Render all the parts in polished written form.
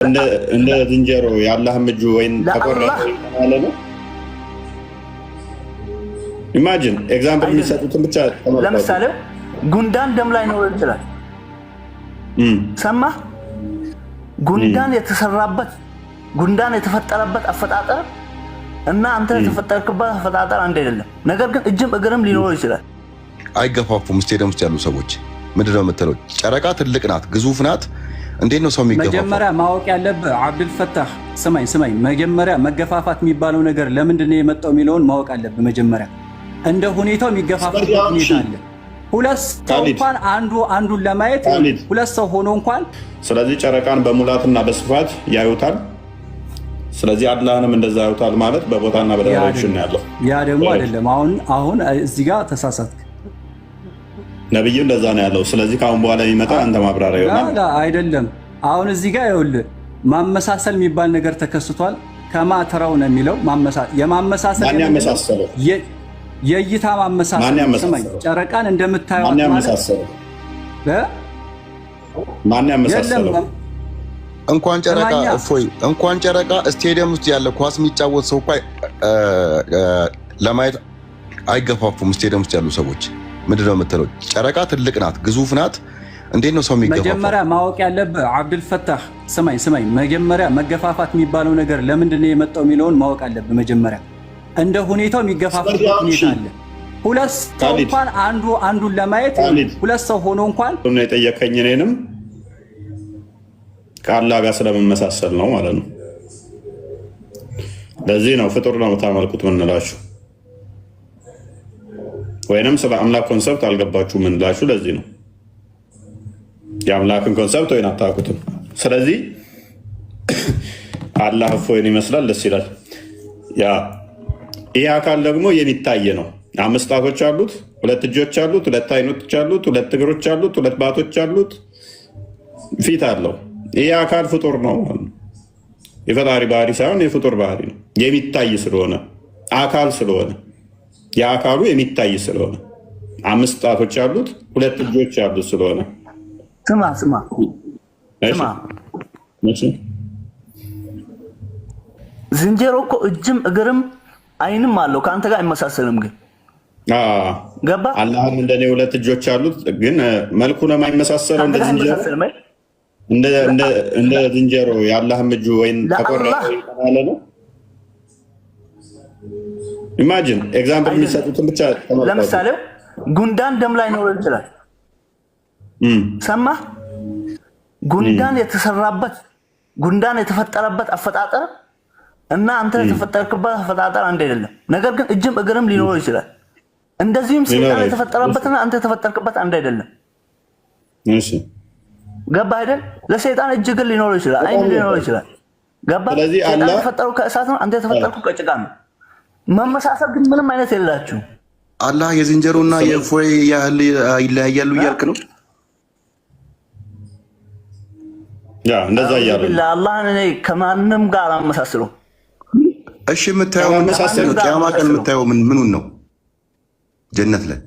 እንደ ዝንጀሮ የአላህም እጁ ወይን ተቆረጠ ማለት ነው። ኢማጂን ኤግዛምፕል የሚሰጡትን ብቻ ለምሳሌ ጉንዳን ደም ላይ ነው ይችላል። ሰማ ጉንዳን የተሰራበት ጉንዳን የተፈጠረበት አፈጣጠር እና አንተ የተፈጠርክበት አፈጣጠር አንድ አይደለም። ነገር ግን እጅም እግርም ሊኖር ይችላል። አይገፋፉም። ስቴዲየም ውስጥ ያሉ ሰዎች ምንድነው የምትለው? ጨረቃ ትልቅ ናት፣ ግዙፍ ናት። እንዴት ነው ሰው የሚገፋፋው? መጀመሪያ ማወቅ ያለብህ አብዱልፈታህ ስማኝ፣ መጀመሪያ መገፋፋት የሚባለው ነገር ለምንድን ነው የመጣው የሚለውን ማወቅ አለብህ። መጀመሪያ እንደ ሁኔታው የሚገፋፋበት ሁኔታ አለ። ሁለት ሰው እንኳን አንዱን ለማየት ሁለት ሰው ሆኖ እንኳን ስለዚህ ጨረቃን በሙላትና በስፋት ያዩታል። ስለዚህ አላህንም እንደዛ ያዩታል ማለት በቦታና በዳይሬክሽን ያለው ያ ደግሞ አይደለም። አሁን እዚህ ጋር ተሳሳትክ። ነብዩ እንደዛ ነው ያለው። ስለዚህ ካሁን በኋላ የሚመጣ አንተ ማብራሪያ ይሆናል አይደለም። አሁን እዚህ ጋር ይኸውልህ ማመሳሰል የሚባል ነገር ተከስቷል። ከማተራው ነው የሚለው የማመሳሰል የእይታ ማመሳሰል። ስማኝ ጨረቃን እንደምታየው ማን ያመሳሰለው? እንኳን ጨረቃ ስቴዲየም ውስጥ ያለ ኳስ የሚጫወት ሰው ለማየት አይገፋፉም። ስቴዲየም ውስጥ ያሉ ሰዎች ምንድነው የምትለው? ጨረቃ ትልቅ ናት፣ ግዙፍ ናት። እንዴት ነው ሰው የሚገፋፋው? መጀመሪያ ማወቅ ያለብህ አብዱልፈታህ ስማኝ፣ መጀመሪያ መገፋፋት የሚባለው ነገር ለምንድን ነው የመጣው የሚለውን ማወቅ አለብህ። መጀመሪያ እንደ ሁኔታው የሚገፋፋበት ሁኔታ አለ። ሁለት ሰው እንኳን አንዱን ለማየት ሁለት ሰው ሆኖ እንኳን ነው የጠየቀኝ። እኔንም ከአላህ ጋር ስለመመሳሰል ነው ማለት ነው። ለዚህ ነው ፍጡር ነው የምታመልኩት ምንላችሁ፣ ወይንም ስለ አምላክ ኮንሰፕት አልገባችሁ ምንላችሁ። ለዚህ ነው የአምላክን ኮንሰፕት ወይን አታውቁትም። ስለዚህ አላህ እፎይን ይመስላል፣ ደስ ይላል። ይህ አካል ደግሞ የሚታይ ነው። 5 ጣቶች አሉት፣ 2 እጆች አሉት፣ 2 አይኖች አሉት፣ 2 እግሮች አሉት፣ 2 ባቶች አሉት፣ ፊት አለው። ይህ አካል ፍጡር ነው። የፈጣሪ ባህሪ ሳይሆን የፍጡር ባህሪ ነው። የሚታይ ስለሆነ አካል ስለሆነ የአካሉ የሚታይ ስለሆነ 5 ጣቶች አሉት፣ 2 እጆች አሉት ስለሆነ ስማ ዝንጀሮ እኮ እጅም እግርም አይንም አለው። ከአንተ ጋር አይመሳሰልም። ግን ገባ አላህም እንደኔ 2 እጆች አሉት፣ ግን መልኩ ነው የማይመሳሰለው። እንደ ዝንጀሮ የአላህም እጁ ወይን ተቆረጠ ማለት ነው። ኢማጂን ኤግዛምፕል የሚሰጡትን ብቻ ለምሳሌ ጉንዳን ደም ላይ ነው ይችላል። ሰማ ጉንዳን የተሰራበት ጉንዳን የተፈጠረበት አፈጣጠር እና አንተ የተፈጠርክበት አፈጣጠር አንድ አይደለም። ነገር ግን እጅም እግርም ሊኖር ይችላል። እንደዚህም ሰይጣን የተፈጠረበትና አንተ የተፈጠርክበት አንድ አይደለም። እሺ ገባ አይደል? ለሰይጣን እጅ እግር ሊኖር ይችላል፣ አይን ሊኖር ይችላል። ገባ? ሰይጣን የተፈጠረው ከእሳት ነው፣ አንተ የተፈጠርከው ከጭቃ ነው። መመሳሰል ግን ምንም አይነት የላችሁ። አላህ የዝንጀሮና የእፎይ ያህል ይለያያሉ እያልክ ነው? ያ እንደዛ እያሉ አላህን እኔ ከማንም ጋር አመሳስለው። እሺ የምታየው ቂያማ ቀን የምታየው ምኑን ነው? ጀነት ላይ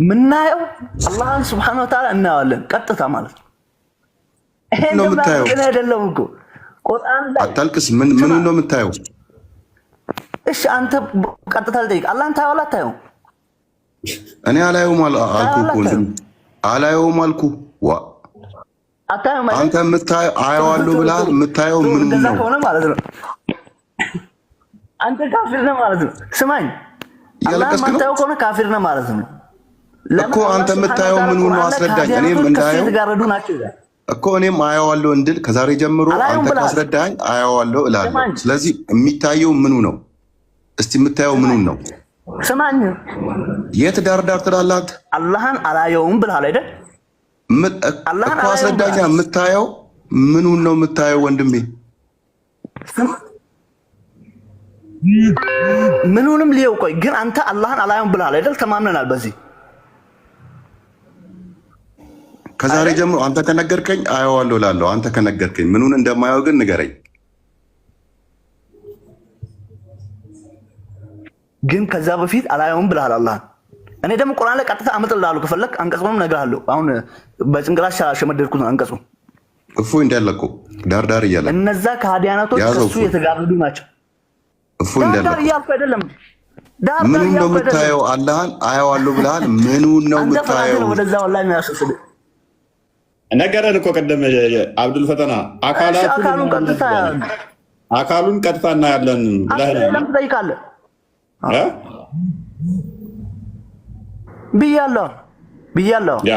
ምናየው አላህን ሱብሓነሁ ወተዓላ እናየዋለን ቀጥታ ማለት ነው። ነው የምታየው አይደለም እኮ ቁርአን ላይ አታልቅስ። ምኑን ነው የምታየው? እሺ አንተ ቀጥታ ልጠይቅ፣ አላህን ታየዋለህ አታየውም? እኔ አላየውም አልኩህ እኮ አላየውም አልኩህ። አንተ የምታየው አየዋለሁ ብለሃል። የምታየው ምኑን ነው ማለት ነው? አንተ ካፊር ነህ ማለት ነው። ስማኝ አላህን የምታየው ከሆነ ካፊር ነህ ማለት ነው እኮ። አንተ የምታየው ምኑን ነው አስረዳኝ። እኔም እንዳየው እኮ እኔም አየዋለሁ እንድል ከዛሬ ጀምሮ አንተ ካስረዳኝ አየዋለሁ እላለሁ። ስለዚህ የሚታየው ምኑ ነው? እስቲ የምታየው ምኑን ነው? ስማኝ የት ዳር ትላለህ አንተ? አላህን አላየውም ብለሃል አይደል? እኮ አስረዳኛ። የምታየው ምኑን ነው የምታየው ወንድሜ? ምኑንም ሊየው። ቆይ ግን አንተ አላህን አላየውም ብለሃል አይደል? ተማምነናል በዚህ። ከዛሬ ጀምሮ አንተ ከነገርከኝ አየዋለሁ እላለሁ። አንተ ከነገርከኝ ምኑን እንደማየው ግን ንገረኝ። ግን ከዛ በፊት አላየውም ብለሃል አላህን። እኔ ደግሞ ቁርአን ላይ ቀጥታ አመጣልሃለሁ። ከፈለክ አንቀጹንም እነግርሃለሁ። አሁን በጭንቅላት ሸመደድኩት አንቀጹ እፎይ እንዳለቀው ዳርዳር እያለ እነዛ ከሃዲያናቶች እሱ የተጋረዱ ናቸው። እፎይ እንዳለቀው ዳር እያልኩ አይደለም። ምን ነው የምታየው? አላህን አየዋለሁ ብለሃል። ምን ነው የምታየው? ወደዛ ወላሂ ነው ያሰሰደ ነገረን እኮ ቀደም አብዱል ፈተና አካሉን ቀጥታ እናያለን ብለህ ለምን ትጠይቃለህ? ብያለሁ። ያ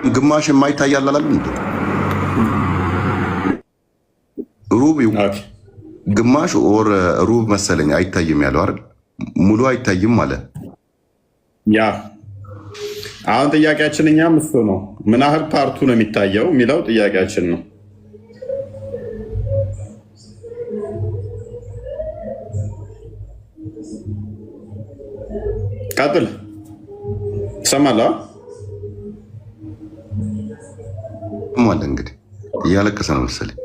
ግማሽ የማይታይ አላለም እንዴ? ሩብ ግማሽ ኦር ሩብ መሰለኝ አይታይም ያለው አይደል? ሙሉ አይታይም ማለት ያ። አሁን ጥያቄያችን እኛም እሱ ነው። ምን ያህል ፓርቱ ነው የሚታየው የሚለው ጥያቄያችን ነው። ቀጥል። ሰማላ ማለት እንግዲህ እያለቀሰ ነው መሰለኝ።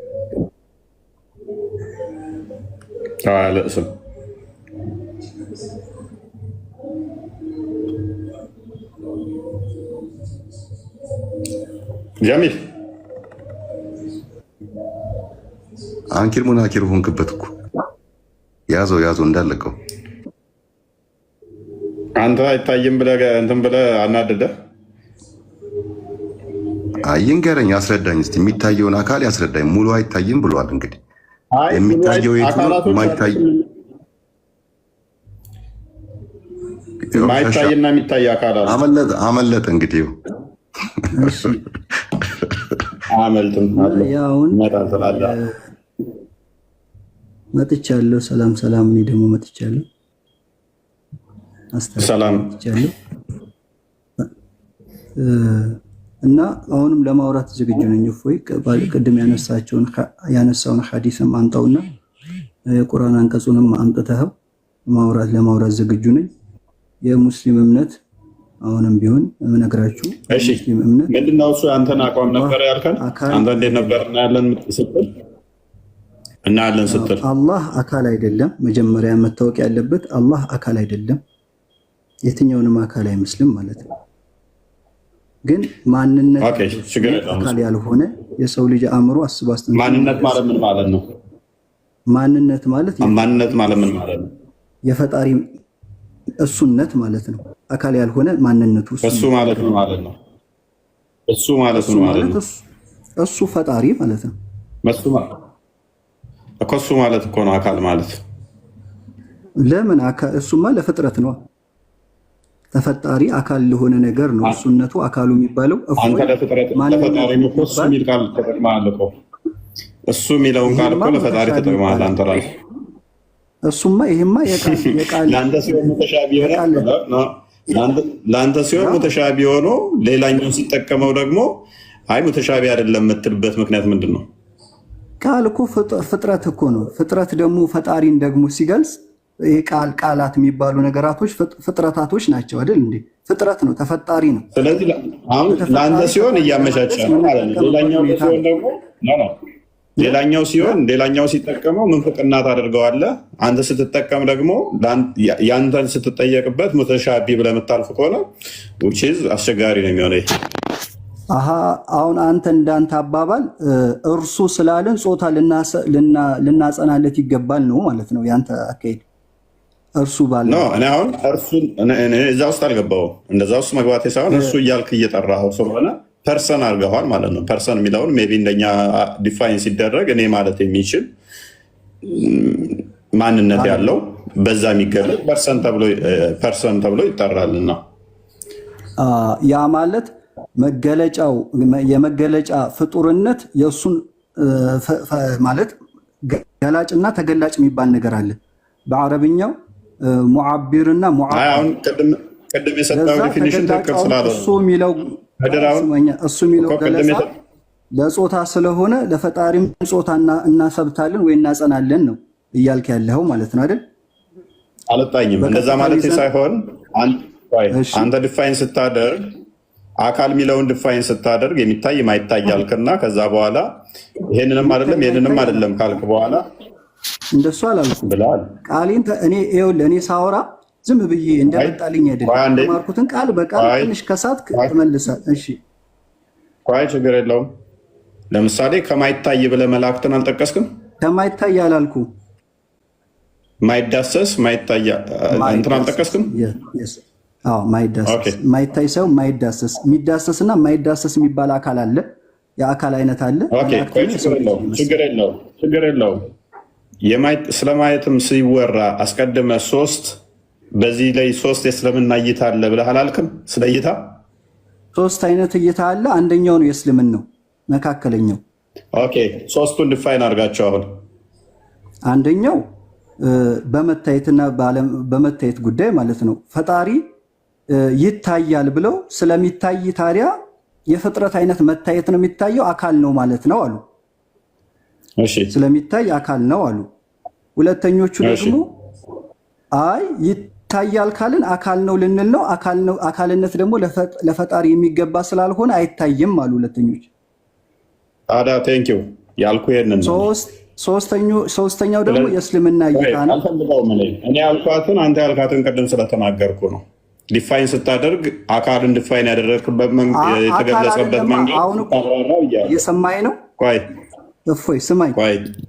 አለቅስም ጀሚል አንኪር ሙናኪር ሆንክበት እኮ ያዘው እንዳለቀው አንተ አይታይም ብለህ እንትን ብለህ አናደደህ። ይንገረኝ፣ አስረዳኝ እስኪ የሚታየውን አካል ያስረዳኝ። ሙሉ አይታይም ብሏል። እንግዲህ የሚታየው የት ነው? ማይታይና የሚታይ አካል አመለጠ። እንግዲህ አመልጥም መጥቻለሁ። ሰላም። እኔ ደግሞ መጥቻለሁ። ሰላም እና አሁንም ለማውራት ዝግጁ ነኝ። እፎይ ቅድም ያነሳውን ሐዲስም አንጣውና የቁርአን አንቀጹንም አምጥተኸው ለማውራት ዝግጁ ነኝ። የሙስሊም እምነት አሁንም ቢሆን የምነግራችሁ ሙስሊም እምነት ምንድነው? እሱ አንተን አቋም ነበር ያልከን። አንተ እንዴት ነበር እናያለን ስትል አላህ አካል አይደለም። መጀመሪያ መታወቅ ያለበት አላህ አካል አይደለም። የትኛውንም አካል አይመስልም ማለት ነው። ግን ማንነት አካል ያልሆነ የሰው ልጅ አእምሮ አስባስተ ማንነት ማለት ምን ማለት ነው? ማንነት ማለት ምን ማለት ነው? የፈጣሪ እሱነት ማለት ነው። አካል ያልሆነ ማንነቱ እሱ ማለት ነው ማለት ነው። እሱ ማለት ነው ማለት ነው። እሱ ፈጣሪ ማለት ነው። እሱ ማለት እኮ ነው አካል ማለት። ለምን እሱማ ለፍጥረት ነው። ተፈጣሪ አካል ለሆነ ነገር ነው እሱነቱ አካሉ የሚባለው። አንተ ለፍጥረት ለፈጣሪ እሱ የሚል ቃል ተጠቅመሃል እኮ። እሱ የሚለውን ቃል እኮ ለፈጣሪ ተጠቅመሃል አንተ ራስህ። እሱማ ይሄማ የቃል ለአንተ ሲሆን ሙተሻቢ ሆኖ ሌላኛውን ሲጠቀመው ደግሞ አይ ሙተሻቢ አይደለም የምትልበት ምክንያት ምንድን ነው? ቃል እኮ ፍጥረት እኮ ነው። ፍጥረት ደግሞ ፈጣሪን ደግሞ ሲገልጽ ይሄ ቃላት የሚባሉ ነገራቶች ፍጥረታቶች ናቸው አይደል እንዴ? ፍጥረት ነው፣ ተፈጣሪ ነው። ስለዚህ አሁን ለአንተ ሲሆን እያመቻቸ ነው ማለት ነው። ሌላኛው ሲሆን ሌላኛው ሲጠቀመው ምንፍቅና ታደርገዋለህ። አንተ ስትጠቀም ደግሞ ያንተን ስትጠየቅበት ሙተሻቢ ብለህ የምታልፍ ከሆነ አስቸጋሪ ነው የሚሆነው። አሁን አንተ እንዳንተ አባባል እርሱ ስላለን ጾታ ልናጸናለት ይገባል ነው ማለት ነው ያንተ አካሄድ። እርሱ ባለ እኔ አሁን እዛ ውስጥ አልገባሁም። እንደዛ ውስጥ መግባቴ ሳይሆን እርሱ እያልክ እየጠራኸው ስለሆነ ፐርሰን አድርገዋል ማለት ነው። ፐርሰን የሚለውን ሜይ ቢ እንደኛ ዲፋይን ሲደረግ እኔ ማለት የሚችል ማንነት ያለው በዛ የሚገለጽ ፐርሰን ተብሎ ይጠራልና ያ ማለት መገለጫው የመገለጫ ፍጡርነት የእሱን ማለት ገላጭና ተገላጭ የሚባል ነገር አለ በአረብኛው ሙዓቢርና አሁን ቅድም የሰጠው ዲፊኒሽን ትክክል ስላለ እሱ የሚለው ገለጻ ለጾታ ስለሆነ ለፈጣሪም ጾታ እናሰብታለን ወይ እናጸናለን ነው እያልክ ያለው ማለት ነው አይደል? አልጣኝም። እንደዛ ማለት ሳይሆን አንተ ዲፋይን ስታደርግ አካል የሚለውን ዲፋይን ስታደርግ የሚታይ ማይታይ ያልክና ከዛ በኋላ ይሄንንም አይደለም ካልክ በኋላ እንደሱ አላልኩም ብለዋል። ቃሌን እኔ ሳወራ ዝም ብዬ እንደመጣልኝ አይደለም። ማርኩትን ቃል በቃል ትንሽ ከሳት ተመልሳል። እሺ ቆይ ችግር የለውም። ለምሳሌ ከማይታይ ብለህ መላእክትን አልጠቀስክም? ከማይታይ አላልኩ። ማይዳሰስ ማይታይ እንትን አልጠቀስክም? ማይዳሰስ ማይታይ ሰው ማይዳሰስ፣ የሚዳሰስ እና ማይዳሰስ የሚባል አካል አለ። የአካል አይነት አለ። ችግር የለውም። ስለማየትም ሲወራ አስቀድመ ሶስት በዚህ ላይ ሶስት የእስልምና እይታ አለ ብለህ አላልክም? ስለ እይታ ሶስት አይነት እይታ አለ። አንደኛው ነው የእስልምናው መካከለኛው። ኦኬ ሶስቱን ዲፋይን አድርጋቸው። አሁን አንደኛው በመታየትና በመታየት ጉዳይ ማለት ነው። ፈጣሪ ይታያል ብለው ስለሚታይ ታዲያ የፍጥረት አይነት መታየት ነው የሚታየው አካል ነው ማለት ነው አሉ። እሺ ስለሚታይ አካል ነው አሉ። ሁለተኞቹ ደግሞ አይ ይታያል ካልን አካል ነው ልንል ነው። አካልነት ደግሞ ለፈጣሪ የሚገባ ስላልሆነ አይታይም አሉ ሁለተኞች። ታዲያ ቴንኪው ያልኩ ይሄንን ነው። ሶስተኛው ደግሞ የእስልምና እይታ ነው። አልፈልገውም እኔ ያልኳትን አንተ ያልካትን ቅድም ስለተናገርኩ ነው። ዲፋይን ስታደርግ አካልን ዲፋይን ያደረግክበት የተገለጸበት መንገድ አሁን እየሰማኸኝ ነው? ቆይ እፎይ ስማኝ።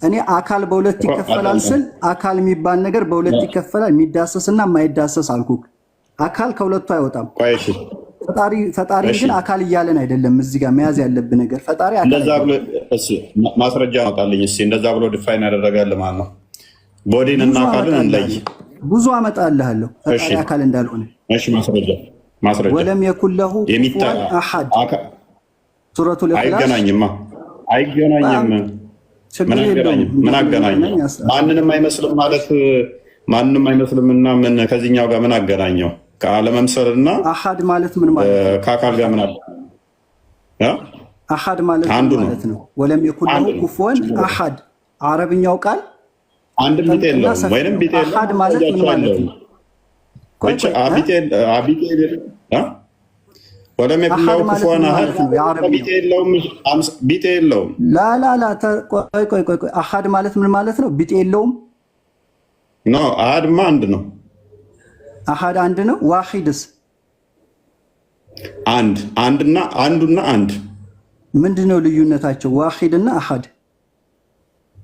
እኔ አካል በሁለት ይከፈላል ስል አካል የሚባል ነገር በሁለት ይከፈላል፣ የሚዳሰስና የማይዳሰስ አልኩህ። አካል ከሁለቱ አይወጣም። ፈጣሪ ግን አካል እያለን አይደለም። እዚህ ጋር መያዝ ያለብህ ነገር ፈጣሪ ማስረጃ አውጣልኝ እስኪ። እንደዛ ብሎ ዲፋይን ያደረጋል ማለት ነው። ቦዲን እና አካልን እንለይ። ብዙ አመጣልሃለሁ ፈጣሪ አካል እንዳልሆነ። እሺ ማስረጃ ወለም የኩን ለሁ ኩፉወን አሐድ ሱረቱል ኢኽላስ። አይገናኝም። ምን አገናኘው? ማንንም አይመስልም ማለት ማንንም አይመስልምና ምን ከዚህኛው ጋር ምን አገናኘው? ከአለመምሰልና አሐድ ማለት ምን ማለት ነው? ከአካል ጋር ምን አለ? አሐድ ማለት ማለት ነው። ወለም የኩን ለሁ ኩፉወን አሐድ አረብኛው ቃል አንድ ቢጤ የለውም ወይንም ቢጤ የለውም። አሐድ ማለት ምን ማለት ነው? ወለም የኩን ለሁ ኩፉወን አሐድ ቢጤ የለውም። ላ ቆይ አሐድ ማለት ምን ማለት ነው? ቢጤ የለውም። ኖ አሐድማ አንድ ነው። አሐድ አንድ ነው። ዋሂድስ አንዱና አንድ ምንድነው ልዩነታቸው? ዋሂድና አሐድ።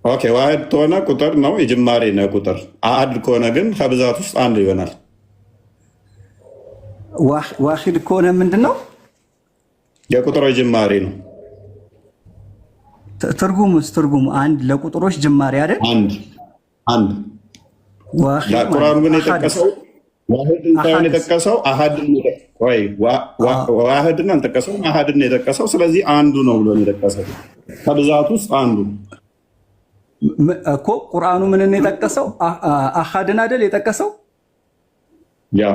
ኦኬ ዋሂድ ከሆነ ቁጥር ነው፣ የጅማሬ ነው ቁጥር። አሐድ ከሆነ ግን ከብዛት ውስጥ አንድ ይሆናል። ዋሂድ ከሆነ ምንድነው? የቁጥሮች ጅማሬ ነው። ትርጉሙ አንድ ለቁጥሮች ጅማሬ አይደል? አንድ ቁርአኑ ግን የጠቀሰው ዋሂድን ሳይሆን የጠቀሰው አሐድን ዋሂድን አልጠቀሰውም፣ አሐድን የጠቀሰው። ስለዚህ አንዱ ነው ብሎ የጠቀሰው ከብዛት ውስጥ አንዱ እኮ። ቁርአኑ ምንን የጠቀሰው? አሐድን አይደል የጠቀሰው? ያ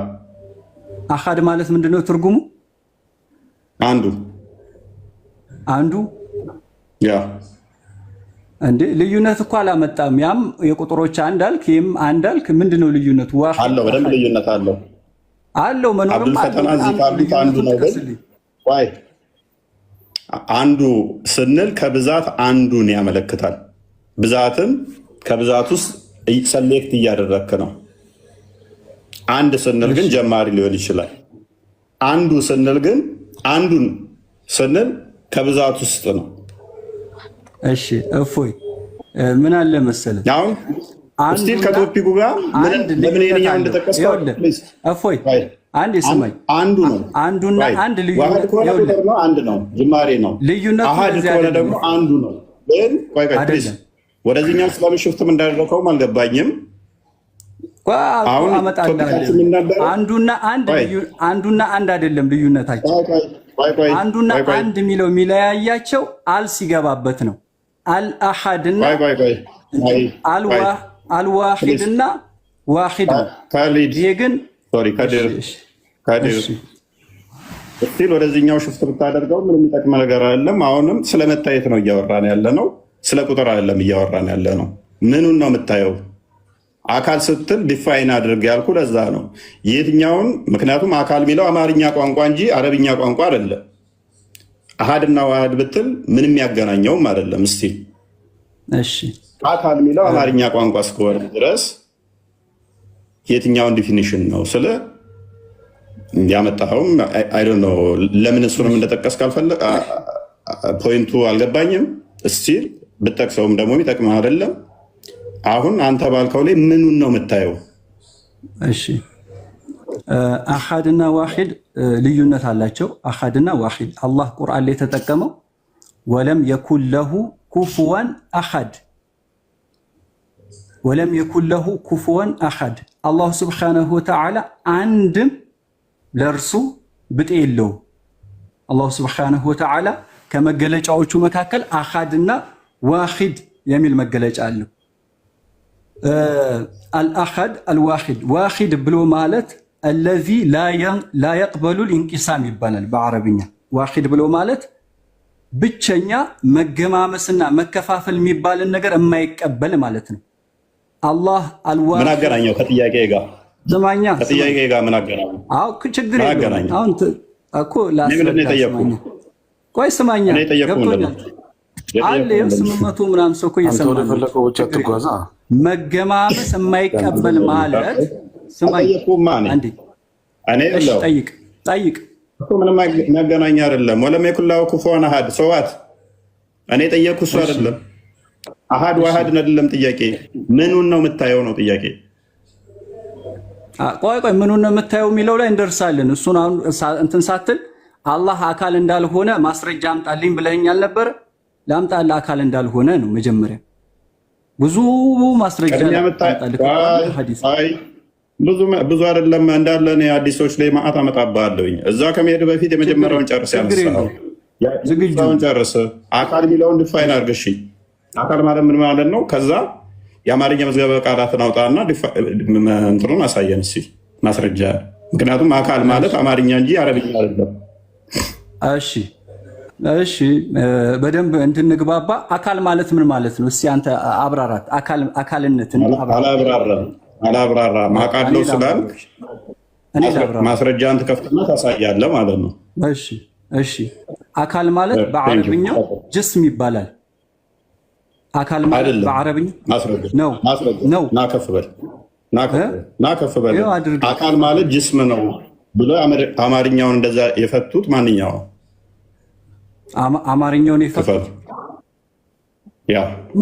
አሐድ ማለት ምንድነው ትርጉሙ? አንዱ ያ እንዴ ልዩነት እኮ አላመጣም። ያም የቁጥሮች አንድ አልክ፣ ይህም አንድ አልክ። ምንድነው ልዩነቱ? አለው፣ በደንብ ልዩነት አለው። መኖርም አንዱ ነው። ግን አንዱ ስንል ከብዛት አንዱን ያመለክታል። ብዛትን ከብዛት ውስጥ ሰሌክት እያደረክ ነው። አንድ ስንል ግን ጀማሪ ሊሆን ይችላል። አንዱ ስንል ግን አንዱን ስንል ከብዛት ውስጥ ነው። እሺ እፎይ ምን አለ መሰለህ፣ አሁን ስቲል ከቶፒኩ ጋር ለምን ይሄኛው እንደተቀስቀው እፎይ አንድ ስማኝ። አንዱ ነው። አንዱና አንድ ልዩነት ነው። አንድ ነው፣ ጅማሬ ነው። አሐድ ከሆነ ደግሞ አንዱ ነው። ግን ቆይ ወደዚህኛው ስለምን ሽፍትም እንዳደረከውም አልገባኝም። አሁን አንዱና አንድ አይደለም ልዩነታቸው። አንዱና አንድ የሚለው የሚለያያቸው አል ሲገባበት ነው። አልአሐድና አልዋሂድና ዋሂድ ነው። ይሄ ግን ስቲል ወደዚህኛው ሽፍት ብታደርገው ምንም የሚጠቅም ነገር አይደለም። አሁንም ስለመታየት ነው እያወራን ያለ ነው፣ ስለ ቁጥር አይደለም እያወራን ያለ ነው። ምኑን ነው የምታየው? አካል ስትል ዲፋይን አድርግ ያልኩ ለዛ ነው። የትኛውን? ምክንያቱም አካል የሚለው አማርኛ ቋንቋ እንጂ አረብኛ ቋንቋ አይደለም። አሐድና ዋህድ ብትል ምንም ያገናኘውም አይደለም። እስቲ እሺ አካል የሚለው አማርኛ ቋንቋ እስከሆነ ድረስ የትኛውን ዲፊኒሽን ነው ስለ ያመጣኸውም አይ ዶንት ኖ ለምን እሱንም እንደጠቀስክ ፖይንቱ አልገባኝም። እስቲል ብጠቅሰውም ደግሞ የሚጠቅም አይደለም። አሁን አንተ ባልከው ላይ ምኑን ነው የምታየው? እሺ አሐድና ዋሂድ ልዩነት አላቸው። አሐድና ዋሂድ አላህ ቁርአን ላይ የተጠቀመው ወለም የኩን ለሁ ኩፍወን አሐድ፣ ወለም የኩን ለሁ ኩፍወን አሐድ። አላሁ ስብሓነሁ ወተዓላ አንድም ለእርሱ ብጤ የለውም። አላሁ ስብሓነሁ ወተዓላ ከመገለጫዎቹ መካከል አሐድና ዋሂድ የሚል መገለጫ አለው። አልአሐድ አልዋሂድ፣ ዋሂድ ብሎ ማለት አለዚ ላ የቅበሉ ልኢንቂሳም ይባላል በአረብኛ። ዋሂድ ብሎ ማለት ብቸኛ መገማመስና መከፋፈል የሚባልን ነገር የማይቀበል ማለት ነው። አላህ አልዋሂድ ምን አገናኘው ከጥያቄ ጋር? ስማኛ፣ ከጥያቄ ጋር ምን አገናኘው? አዎ ችግር የለውም። አሁን እኮ ላስረዳ። ቆይ ስማኛ፣ ገብቶኛል አለ 800 ምናምን ሰው እኮ እየሰማ ነው። መገማመስ የማይቀበል ማለት ጠይቅ እኮ ምንም መገናኛ አይደለም። ወለም የኩን ለሁ ኩፉወን አሐድ ሰዋት እኔ ጠየቅኩ፣ እሱ አይደለም አሐድ ዋሃድ አይደለም ጥያቄ። ምኑን ነው የምታየው ነው ጥያቄ። ቆይ ምኑን ነው የምታየው የሚለው ላይ እንደርሳለን። እሱን አሁን እንትን ሳትል አላህ አካል እንዳልሆነ ማስረጃ አምጣልኝ ብለኸኛል ነበር። ላምጣልህ አካል እንዳልሆነ ነው መጀመሪያ ብዙ ማስረጃ ብዙ አይደለም እንዳለ እኔ አዲሶች ላይ ማዕት አመጣብሃለሁኝ። እዛ ከመሄድ በፊት የመጀመሪያውን ጨርስ፣ ያነሳውን ጨርስ። አካል የሚለውን ድፋይን አድርግ። እሺ አካል ማለት ምን ማለት ነው? ከዛ የአማርኛ መዝገበ ቃላትን አውጣና እንትኑን አሳየን እስኪ ማስረጃ። ምክንያቱም አካል ማለት አማርኛ እንጂ አረብኛ አይደለም። እሺ በደንብ እንድንግባባ አካል ማለት ምን ማለት ነው? እስኪ አንተ አብራራት። አካልነትን አላብራራም። አውቃለሁ ስላልክ ማስረጃን ትከፍትና ታሳያለህ ማለት ነው። እሺ አካል ማለት በአረብኛው ጅስም ይባላል። አካል ማለት በአረብኛ ነው። ናከፍ በል አካል ማለት ጅስም ነው ብሎ አማርኛውን እንደዛ የፈቱት ማንኛው አማርኛውን የፈቱት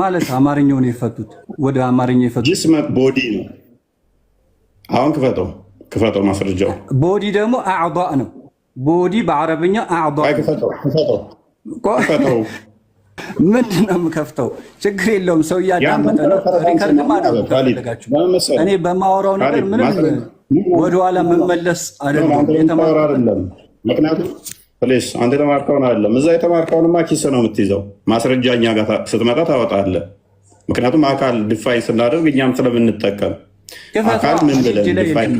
ማለት አማርኛውን የፈቱት ወደ አማርኛ የፈቱት ጅስም ቦዲ ነው። አሁን ክፈተው ማስረጃው። ቦዲ ደግሞ አዕዳእ ነው። ቦዲ በአረብኛ አዕዳእ። ክፈተው። ምንድን ነው የምከፍተው? ችግር የለውም። ሰው እያዳመጠ ነው። ሪከርድ ማድረጋችሁ እኔ በማወራው ነገር ምንም ወደኋላ መመለስ አይደለም። ምክንያቱም ፕሌስ አንተ የተማርከውን አይደለም፣ እዛ የተማርከውንማ ኪስ ነው የምትይዘው። ማስረጃ እኛ ጋር ስትመጣ ታወጣለህ። ምክንያቱም አካል ዲፋይን ስናደርግ እኛም ስለምንጠቀም አካል ምን ብለን ዲፋይን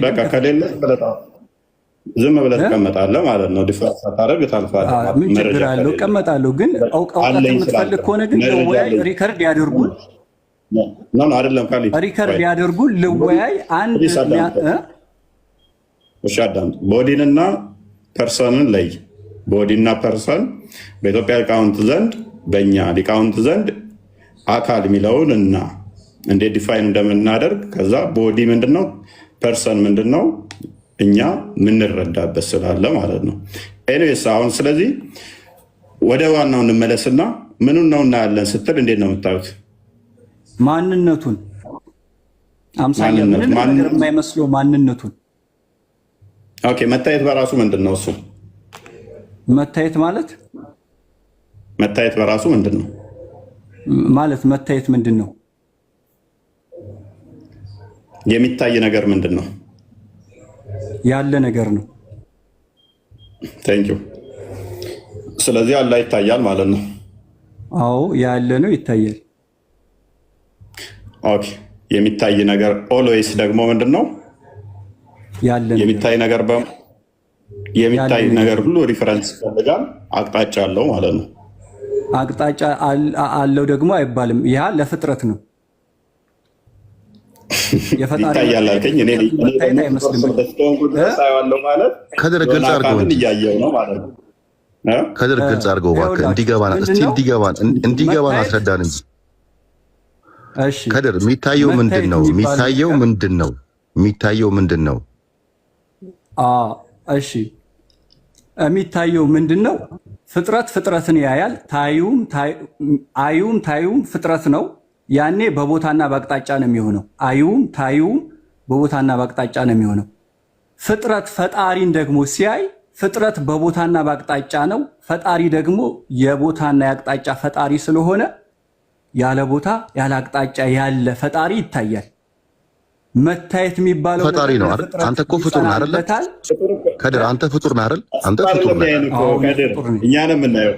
በቃ ከሌለ ዝም ብለህ ትቀመጣለህ ማለት ነው። ዲፋይን ሳታደርግ ታልፋለህ። ምን ችግር አለው? እቀመጣለሁ። ግን እውቀት የምትፈልግ ከሆነ ግን ልወያይ፣ ሪከርድ ያደርጉን። አይደለም ሪከርድ ያደርጉን፣ ልወያይ። አንድ አዳምጥ። ቦዲንና ፐርሰንን ለይ። ቦዲና ፐርሰን በኢትዮጵያ ሊቃውንት ዘንድ በእኛ ሊቃውንት ዘንድ አካል የሚለውን እና እንዴት ዲፋይን እንደምናደርግ ከዛ ቦዲ ምንድነው ፐርሰን ምንድነው እኛ ምንረዳበት ስላለ ማለት ነው። ኤኒዌይስ አሁን ስለዚህ ወደ ዋናው እንመለስና ምኑን ነው እናያለን ስትል እንዴት ነው የምታዩት? ማንነቱን አምሳያ ምንም ነገር የማይመስለው ማንነቱን። ኦኬ መታየት በራሱ ምንድን ነው? እሱ መታየት በራሱ ምንድን ነው ማለት? መታየት ምንድን ነው? የሚታይ ነገር ምንድን ነው? ያለ ነገር ነው። ቴንኪው። ስለዚህ አላህ ይታያል ማለት ነው። አዎ ያለ ነው፣ ይታያል። ኦኬ የሚታይ ነገር ኦልዌይስ ደግሞ ምንድን ነው? የሚታይ ነገር ሁሉ ሪፈረንስ ይፈልጋል፣ አቅጣጫ አለው ማለት ነው። አቅጣጫ አለው ደግሞ አይባልም። ያ ለፍጥረት ነው። ይታያል አልከኝ። እኔ ማለት ከድር ግልጽ አድርገው ከድር ግልጽ አድርገው እባክህ፣ እንዲገባን አስረዳን እንጂ። ከድር የሚታየው ምንድን ነው? የሚታየው ምንድን ነው? እሺ የሚታየው ምንድነው? ፍጥረት ፍጥረትን ያያል። አዩም ታዩም ፍጥረት ነው። ያኔ በቦታና በአቅጣጫ ነው የሚሆነው። አዩም ታዩም በቦታና በአቅጣጫ ነው የሚሆነው። ፍጥረት ፈጣሪን ደግሞ ሲያይ ፍጥረት በቦታና በአቅጣጫ ነው። ፈጣሪ ደግሞ የቦታና የአቅጣጫ ፈጣሪ ስለሆነ ያለ ቦታ ያለ አቅጣጫ ያለ ፈጣሪ ይታያል። መታየት የሚባለው ፈጣሪ ነው አይደል? አንተ እኮ ፍጡር ነህ አይደል? ከድር አንተ ፍጡር ነህ አይደል? አንተ ፍጡር ነህ። እኛ ነው የምናየው።